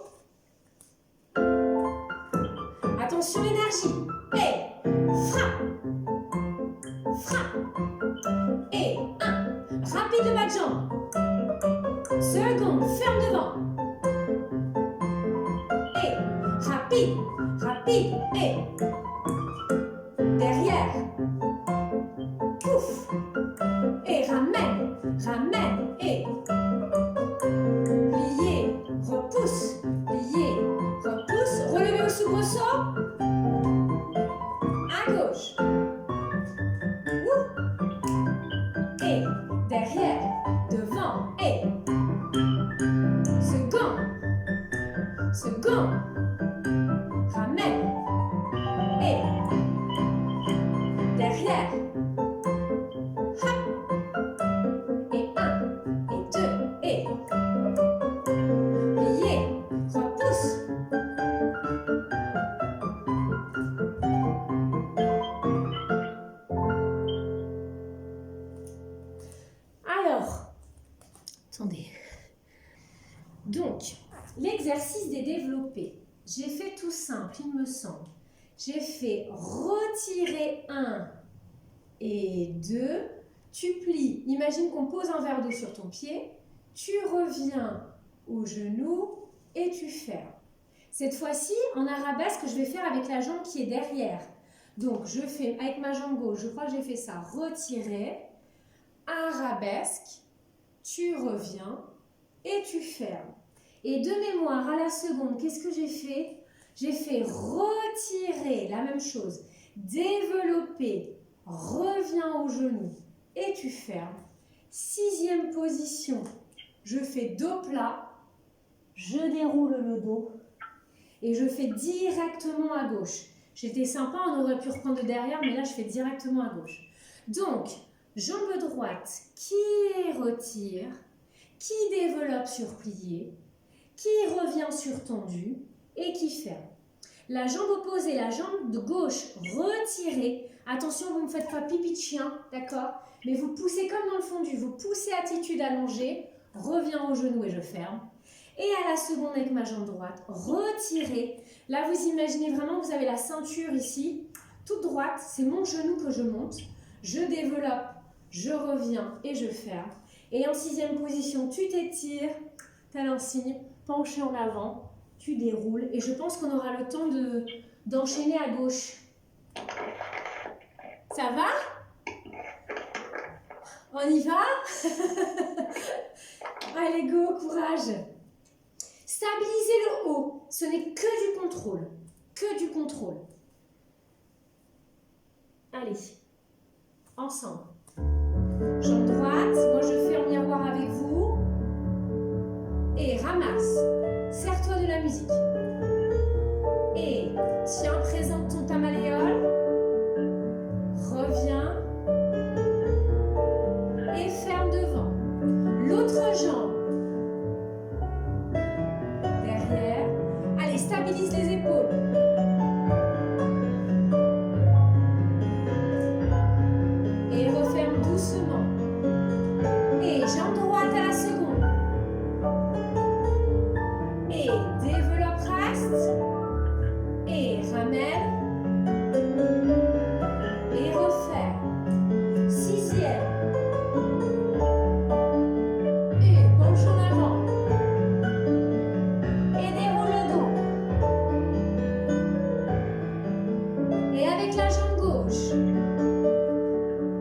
Attention, l'énergie, et frappe! Frappe! Et 1, rapide le bas de jambe. Seconde, ferme devant. Et rapide, rapide, et derrière. Pouf. Et ramène, ramène, et plier, repousse, relevez au soubresaut. et derrière, devant et second, second, ramène et derrière, hop, et 1 et 2 et plié, repousse. Alors, attendez. Donc, l'exercice des développés. J'ai fait tout simple, il me semble. J'ai fait retirer 1 et 2. Tu plies. Imagine qu'on pose un verre d'eau sur ton pied. Tu reviens au genou et tu fermes. Cette fois-ci, en arabesque, je vais faire avec la jambe qui est derrière. Donc, je fais avec ma jambe gauche, je crois que j'ai fait ça. Retirer, arabesque, tu reviens et tu fermes. Et de mémoire, à la seconde, qu'est-ce que j'ai fait? J'ai fait retirer, la même chose. Développer, reviens au genou et tu fermes. 6e position, je fais dos plat, je déroule le dos et je fais directement à gauche. J'étais sympa, on aurait pu reprendre de derrière, mais là je fais directement à gauche. Donc, jambe droite qui retire, qui développe sur plié, qui revient sur tendu et qui ferme. La jambe opposée, la jambe de gauche retirée. Attention, vous ne faites pas pipi de chien, d'accord? Mais vous poussez comme dans le fondu, vous poussez attitude allongée, reviens au genou et je ferme. Et à la seconde avec ma jambe droite, retirez. Là, vous imaginez vraiment, vous avez la ceinture ici, toute droite, c'est mon genou que je monte. Je développe, je reviens et je ferme. Et en 6e position, tu t'étires, tel un signe, penché en avant, tu déroules. Et je pense qu'on aura le temps d'enchaîner à gauche. Ça va? On y va? Allez, go, courage! Stabiliser le haut, ce n'est que du contrôle. Que du contrôle. Allez, ensemble. Jambe droite, moi je fais en miroir avec vous. Et ramasse. Sers-toi de la musique. Et tiens, présente ton tamaléole. Reviens. Et ferme devant. L'autre jambe. Derrière. Allez, stabilise les épaules. Et referme doucement. Et jambe droite à la seconde. Et développe, reste. Et ramène. Et refaire. 6e. Et penche en avant. Et déroule le dos. Et avec la jambe gauche.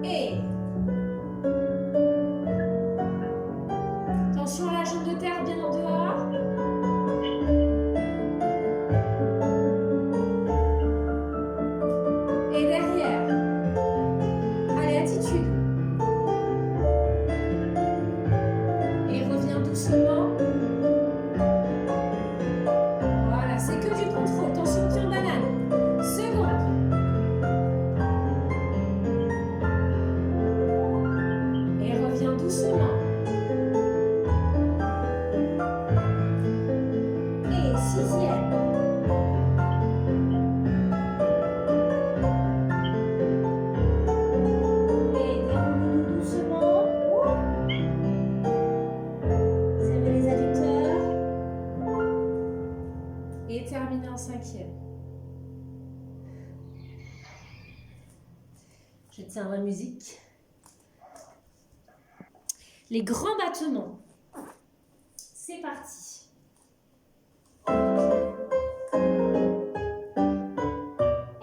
Et attention à la jambe de terre bien en dehors. Et derrière. Allez, attitude. Et reviens doucement. Voilà, c'est que du contrôle. Attention, pied en banane. Seconde. Et reviens doucement. Et 6e. Et déroule doucement. Serrez les adducteurs. Et terminez en 5e. Je tiens la musique. Les grands battements. C'est parti.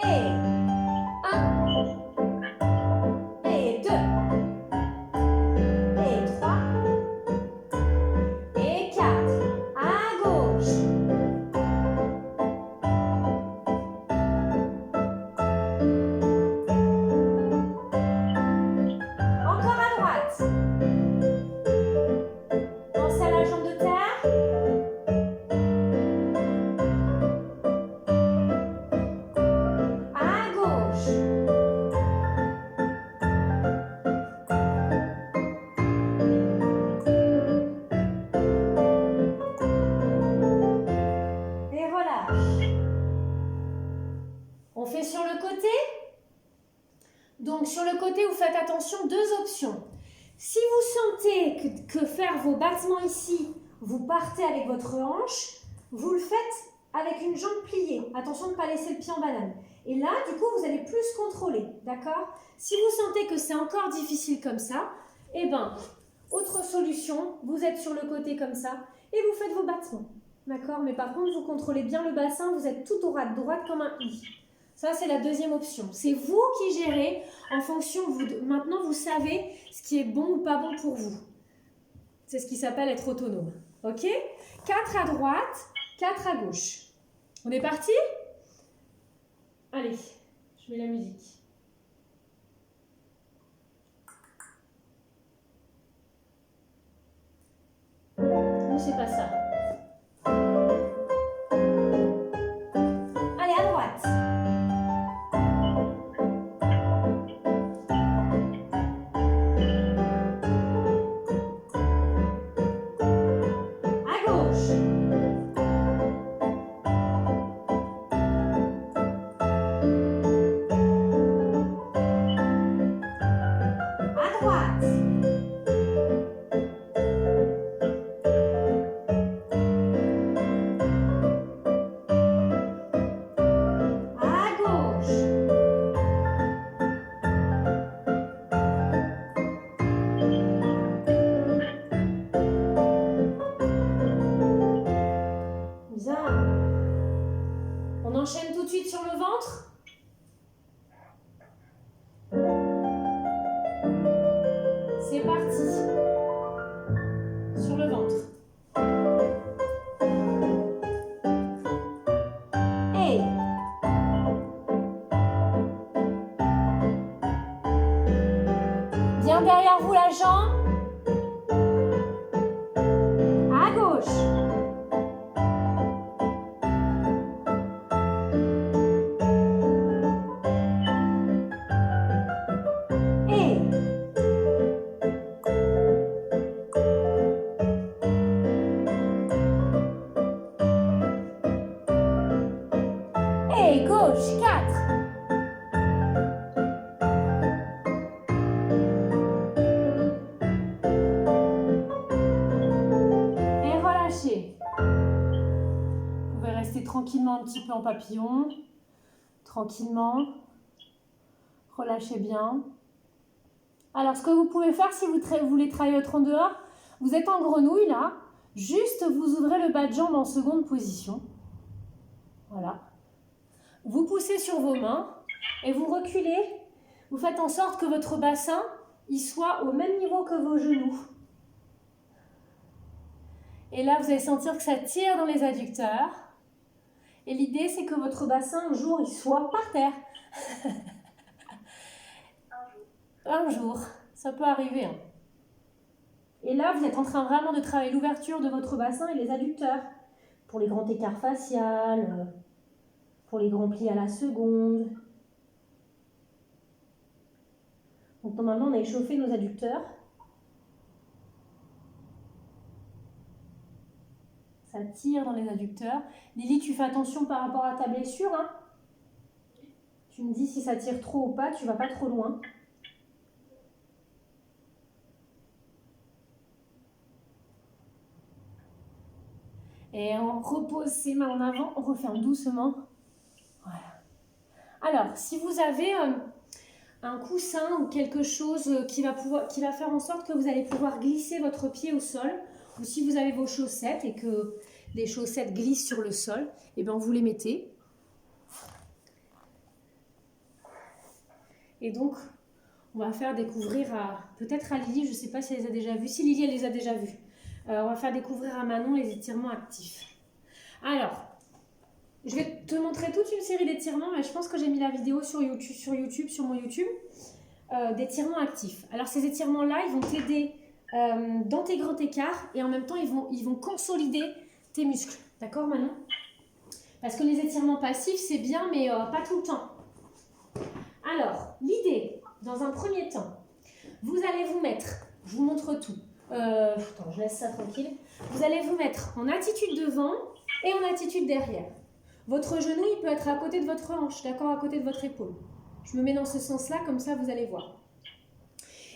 Et 1. Et 2. Et 3. Et 4. À gauche. Encore à droite. Donc, sur le côté, vous faites attention, deux options. Si vous sentez que faire vos battements ici, vous partez avec votre hanche, vous le faites avec une jambe pliée. Attention de ne pas laisser le pied en banane. Et là, du coup, vous allez plus contrôler, d'accord? Si vous sentez que c'est encore difficile comme ça, eh bien, autre solution, vous êtes sur le côté comme ça et vous faites vos battements, d'accord? Mais par contre, vous contrôlez bien le bassin, vous êtes tout droite comme un i. Ça, c'est la deuxième option. C'est vous qui gérez en fonction, maintenant, vous savez ce qui est bon ou pas bon pour vous. C'est ce qui s'appelle être autonome, ok? 4 à droite, 4 à gauche. On est parti? Allez, je mets la musique. Non, c'est pas ça. Allez, à droite. À gauche. À droite. À gauche. Bien. On enchaîne tout de suite sur le ventre. C'est parti. Sur le ventre. Hey. Bien derrière vous la jambe. À gauche. Hey. Hey, gauche, 4. Et relâchez. Vous pouvez rester tranquillement un petit peu en papillon. Tranquillement. Relâchez bien. Alors, ce que vous pouvez faire si vous voulez travailler votre en dehors, vous êtes en grenouille là. Juste, vous ouvrez le bas de jambe en seconde position. Voilà. Vous poussez sur vos mains et vous reculez. Vous faites en sorte que votre bassin il soit au même niveau que vos genoux. Et là, vous allez sentir que ça tire dans les adducteurs. Et l'idée, c'est que votre bassin, un jour, il soit par terre. Un jour, ça peut arriver. Hein. Et là, vous êtes en train vraiment de travailler l'ouverture de votre bassin et les adducteurs. Pour les grands écarts faciales, pour les grands plis à la seconde. Donc normalement, on a échauffé nos adducteurs. Ça tire dans les adducteurs. Lily, tu fais attention par rapport à ta blessure. Hein. Tu me dis si ça tire trop ou pas, tu vas pas trop loin. Et on repose ses mains en avant, on referme doucement. Voilà. Alors, si vous avez un coussin ou quelque chose qui va faire en sorte que vous allez pouvoir glisser votre pied au sol, ou si vous avez vos chaussettes et que les chaussettes glissent sur le sol, et bien vous les mettez. Et donc, on va faire découvrir peut-être à Lily, je ne sais pas si elle les a déjà vus. Si Lily, elle les a déjà vus. On va faire découvrir à Manon les étirements actifs. Alors, je vais te montrer toute une série d'étirements, mais je pense que j'ai mis la vidéo sur YouTube, sur mon YouTube, d'étirements actifs. Alors, ces étirements-là, ils vont t'aider dans tes grands écarts et en même temps, ils vont consolider tes muscles. D'accord, Manon? Parce que les étirements passifs, c'est bien, mais pas tout le temps. Alors, l'idée, dans un premier temps, vous allez vous mettre, je vous montre tout. Attends, je laisse ça tranquille. Vous allez vous mettre en attitude devant et en attitude derrière. Votre genou, il peut être à côté de votre hanche, d'accord, à côté de votre épaule. Je me mets dans ce sens-là, comme ça vous allez voir.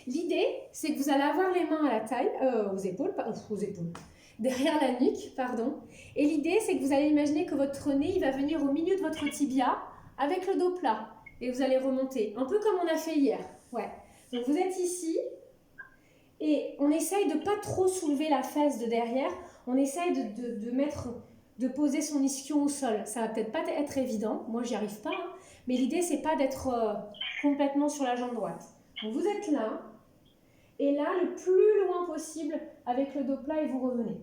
L'idée, c'est que vous allez avoir les mains à la taille, aux épaules, derrière la nuque, pardon. Et l'idée, c'est que vous allez imaginer que votre nez, il va venir au milieu de votre tibia avec le dos plat. Et vous allez remonter, un peu comme on a fait hier. Ouais. Donc vous êtes ici, et on essaye de ne pas trop soulever la fesse de derrière. On essaye de poser son ischion au sol. Ça va peut-être pas être évident. Moi, j'y arrive pas. Hein. Mais l'idée, c'est pas d'être complètement sur la jambe droite. Donc vous êtes là. Et là, le plus loin possible avec le dos plat et vous revenez.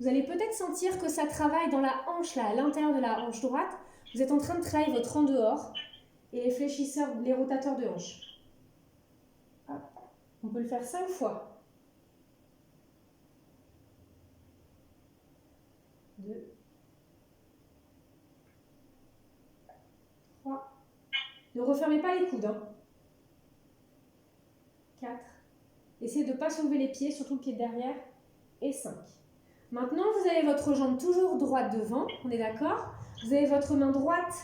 Vous allez peut-être sentir que ça travaille dans la hanche, là, à l'intérieur de la hanche droite. Vous êtes en train de travailler votre en dehors et les fléchisseurs, les rotateurs de hanche. Hop. On peut le faire 5 fois. 2, 3. Ne refermez pas les coudes. 4. Essayez de ne pas soulever les pieds, surtout le pied de derrière. Et 5. Maintenant, vous avez votre jambe toujours droite devant, on est d'accord? Vous avez votre main droite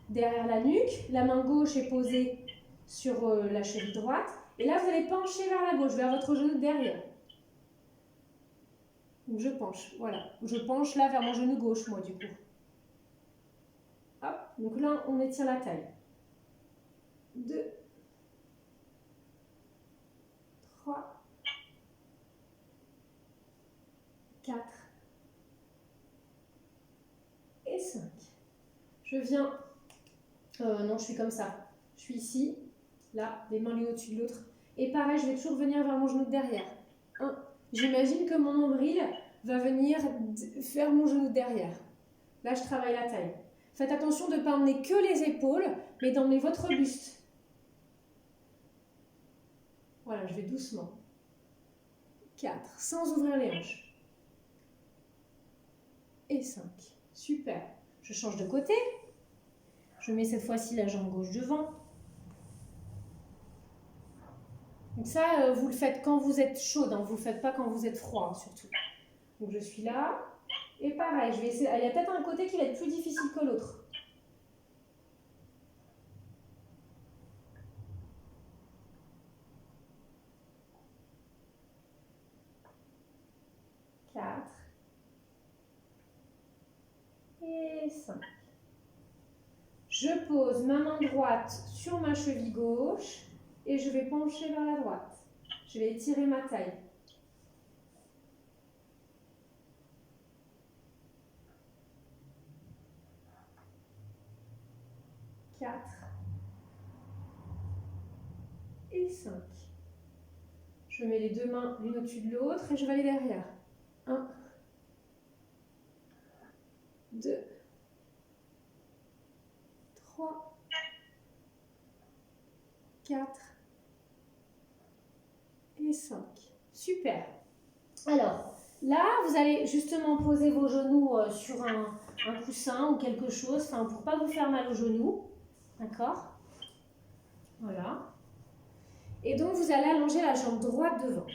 derrière la nuque, la main gauche est posée sur la cheville droite. Et là, vous allez pencher vers la gauche, vers votre genou derrière. Donc je penche, voilà. Je penche là vers mon genou gauche, moi, du coup. Hop, donc là, on étire la taille. 2, 3, 4 et 5. Je viens... non, je suis comme ça. Je suis ici, là, les mains l'une au-dessus de l'autre. Et pareil, je vais toujours venir vers mon genou de derrière. 1. J'imagine que mon nombril va venir faire mon genou de derrière. Là, je travaille la taille. Faites attention de ne pas emmener que les épaules, mais d'emmener votre buste. Voilà, je vais doucement. 4, sans ouvrir les hanches. Et 5. Super. Je change de côté. Je mets cette fois-ci la jambe gauche devant. Donc ça, vous le faites quand vous êtes chaude, hein. Vous ne le faites pas quand vous êtes froid, hein, surtout. Donc je suis là. Et pareil, je vais essayer. Il y a peut-être un côté qui va être plus difficile que l'autre. Et 5. Je pose ma main droite sur ma cheville gauche et je vais pencher vers la droite. Je vais étirer ma taille. 4 et 5. Je mets les deux mains l'une au-dessus de l'autre et je vais aller derrière. 1, 2, 3, 4 et 5. Super. Alors, là, vous allez justement poser vos genoux sur un coussin ou quelque chose, pour ne pas vous faire mal aux genoux. D'accord? Voilà. Et donc, vous allez allonger la jambe droite devant.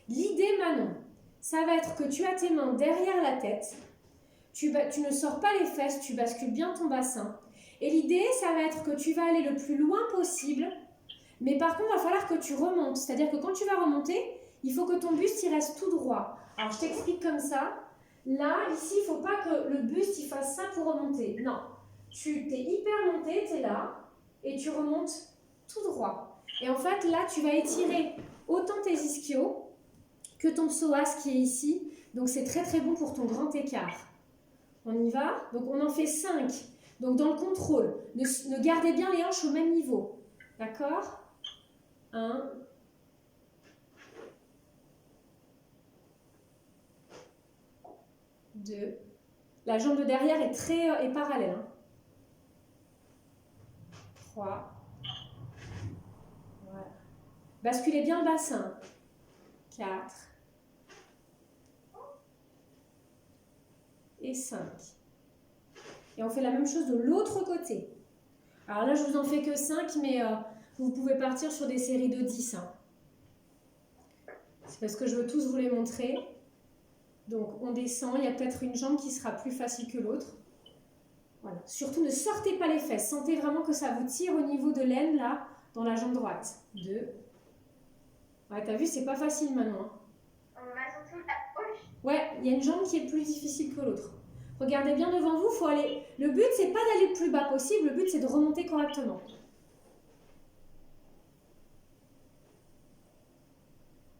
L'idée, Manon, ça va être que tu as tes mains derrière la tête. Tu ne sors pas les fesses, tu bascules bien ton bassin. Et l'idée, ça va être que tu vas aller le plus loin possible. Mais par contre, il va falloir que tu remontes. C'est-à-dire que quand tu vas remonter, il faut que ton buste il reste tout droit. Alors, je t'explique comme ça. Là, ici, il ne faut pas que le buste il fasse ça pour remonter. Non. Tu t'es hyper monté, tu es là. Et tu remontes tout droit. Et en fait, là, tu vas étirer autant tes ischios que ton psoas qui est ici. Donc, c'est très, très bon pour ton grand écart. On y va? Donc, on en fait 5. Donc, dans le contrôle, ne gardez bien les hanches au même niveau. D'accord? 1. 2. La jambe de derrière est parallèle. Hein. 3. Voilà. Basculez bien le bassin. 4. Et 5. Et on fait la même chose de l'autre côté. Alors là, je vous en fais que 5, mais vous pouvez partir sur des séries de 10. Hein. C'est parce que je veux tous vous les montrer. Donc, on descend. Il y a peut-être une jambe qui sera plus facile que l'autre. Voilà. Surtout, ne sortez pas les fesses. Sentez vraiment que ça vous tire au niveau de l'aine, là, dans la jambe droite. 2. Ouais, t'as vu, c'est pas facile maintenant. On m'a senti à gauche. Ouais, il y a une jambe qui est plus difficile que l'autre. Regardez bien devant vous, faut aller... Le but, c'est pas d'aller le plus bas possible, le but, c'est de remonter correctement.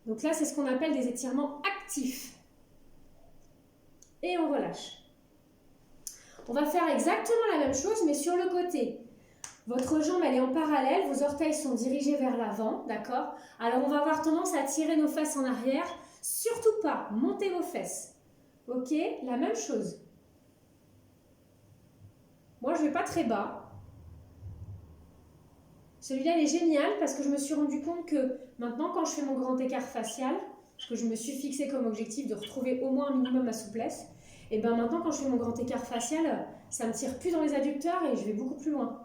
Donc là, c'est ce qu'on appelle des étirements actifs. Et on relâche. On va faire exactement la même chose, mais sur le côté. Votre jambe, elle est en parallèle, vos orteils sont dirigés vers l'avant, d'accord? Alors, on va avoir tendance à tirer nos fesses en arrière. Surtout pas, montez vos fesses. Ok? La même chose. Moi, je ne vais pas très bas. Celui-là, il est génial parce que je me suis rendu compte que maintenant, quand je fais mon grand écart facial, parce que je me suis fixé comme objectif de retrouver au moins un minimum ma souplesse, et bien maintenant, quand je fais mon grand écart facial, ça ne me tire plus dans les adducteurs et je vais beaucoup plus loin.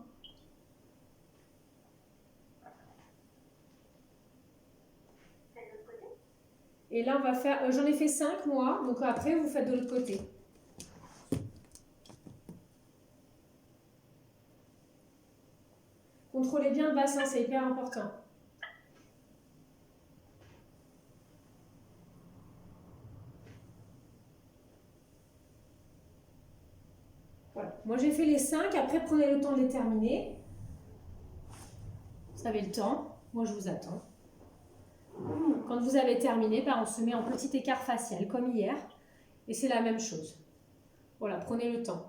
Et là, on va faire... j'en ai fait 5 moi, donc après, vous faites de l'autre côté. Contrôlez bien le bassin, c'est hyper important. Voilà. Moi, j'ai fait les 5. Après, prenez le temps de les terminer. Vous avez le temps. Moi, je vous attends. Quand vous avez terminé, on se met en petit écart facial, comme hier. Et c'est la même chose. Voilà, prenez le temps.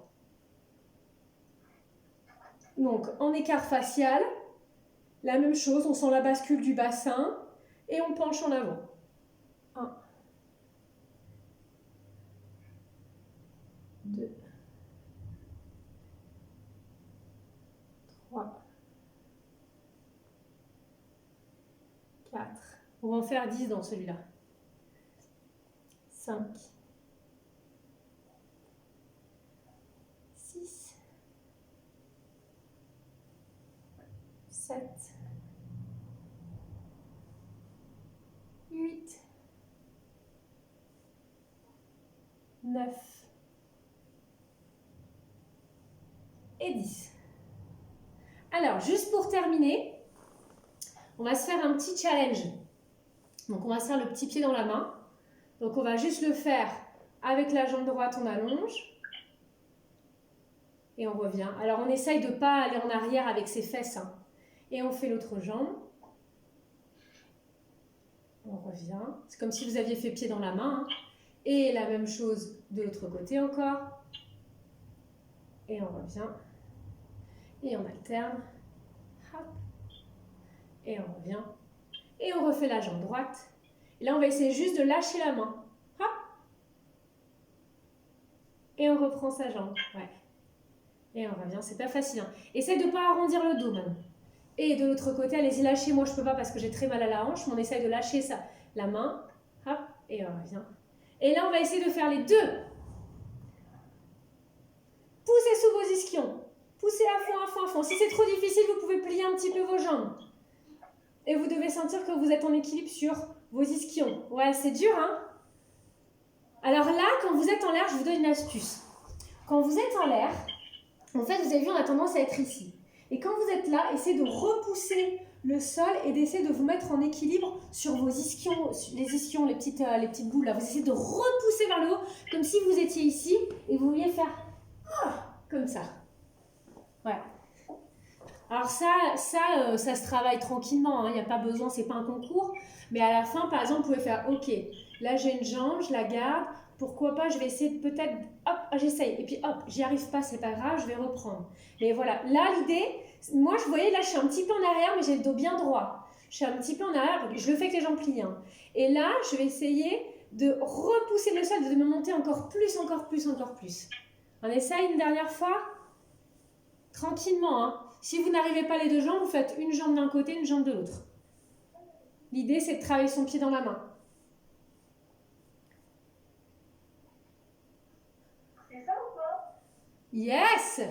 Donc, en écart facial, la même chose. On sent la bascule du bassin et on penche en avant. 1, 2, 3, 4. On va en faire 10 dans celui-là. 5, 6, 7, 8, 9 et 10. Alors, juste pour terminer, on va se faire un petit challenge. Donc, on va se faire le petit pied dans la main. Donc, on va juste le faire avec la jambe droite, on allonge. Et on revient. Alors, on essaye de ne pas aller en arrière avec ses fesses. Hein. Et on fait l'autre jambe. On revient. C'est comme si vous aviez fait pied dans la main. Hein. Et la même chose de l'autre côté encore. Et on revient. Et on alterne. Hop. Et on revient. Et on refait la jambe droite. Et là, on va essayer juste de lâcher la main. Hop. Et on reprend sa jambe. Ouais. Et on revient. C'est pas facile. Hein. Essayez de ne pas arrondir le dos maintenant. Et de l'autre côté, allez-y, lâchez. Moi, je ne peux pas parce que j'ai très mal à la hanche. Mais on essaye de lâcher ça. La main. Hop. Et on revient. Et là, on va essayer de faire les deux. Poussez sous vos ischions. Poussez à fond, à fond, à fond. Si c'est trop difficile, vous pouvez plier un petit peu vos jambes. Et vous devez sentir que vous êtes en équilibre sur vos ischions. Ouais, c'est dur, hein? Alors là, quand vous êtes en l'air, je vous donne une astuce. Quand vous êtes en l'air, en fait, vous avez vu, on a tendance à être ici. Et quand vous êtes là, essayez de repousser le sol et d'essayer de vous mettre en équilibre sur vos ischions, les petites boules là. Vous essayez de repousser vers le haut, comme si vous étiez ici et vous vouliez faire comme ça. Ouais. Alors ça se travaille tranquillement, il n'y a pas besoin, c'est pas un concours. Mais à la fin, par exemple, vous pouvez faire, ok, là j'ai une jambe, je la garde, pourquoi pas, je vais essayer de peut-être, hop, j'essaye. Et puis hop, j'y arrive pas, c'est pas grave, je vais reprendre. Mais voilà, là l'idée, moi je voyais, là je suis un petit peu en arrière, mais j'ai le dos bien droit. Je suis un petit peu en arrière, je le fais avec les jambes pliées. Hein. Et là, je vais essayer de repousser le sol, de me monter encore plus, encore plus, encore plus. On essaye une dernière fois, tranquillement, hein. Si vous n'arrivez pas les deux jambes, vous faites une jambe d'un côté, une jambe de l'autre. L'idée, c'est de travailler son pied dans la main. C'est ça ou pas? Yes!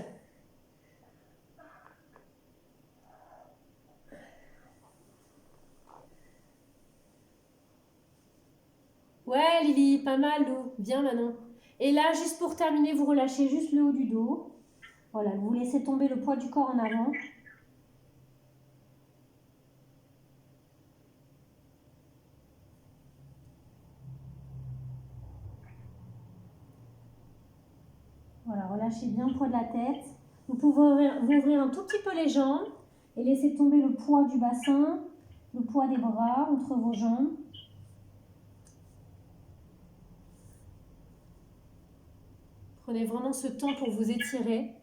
Ouais, Lily, pas mal, Lou. Bien, Manon. Et là, juste pour terminer, vous relâchez juste le haut du dos. Voilà, vous laissez tomber le poids du corps en avant. Voilà, relâchez bien le poids de la tête. Vous pouvez ouvrir un tout petit peu les jambes et laisser tomber le poids du bassin, le poids des bras entre vos jambes. Prenez vraiment ce temps pour vous étirer.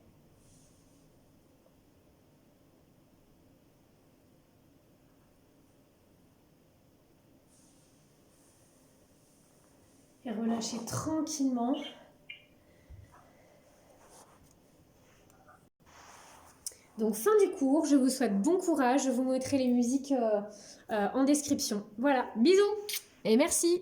Et relâchez tranquillement. Donc fin du cours, je vous souhaite bon courage, je vous mettrai les musiques en description. Voilà, bisous et merci.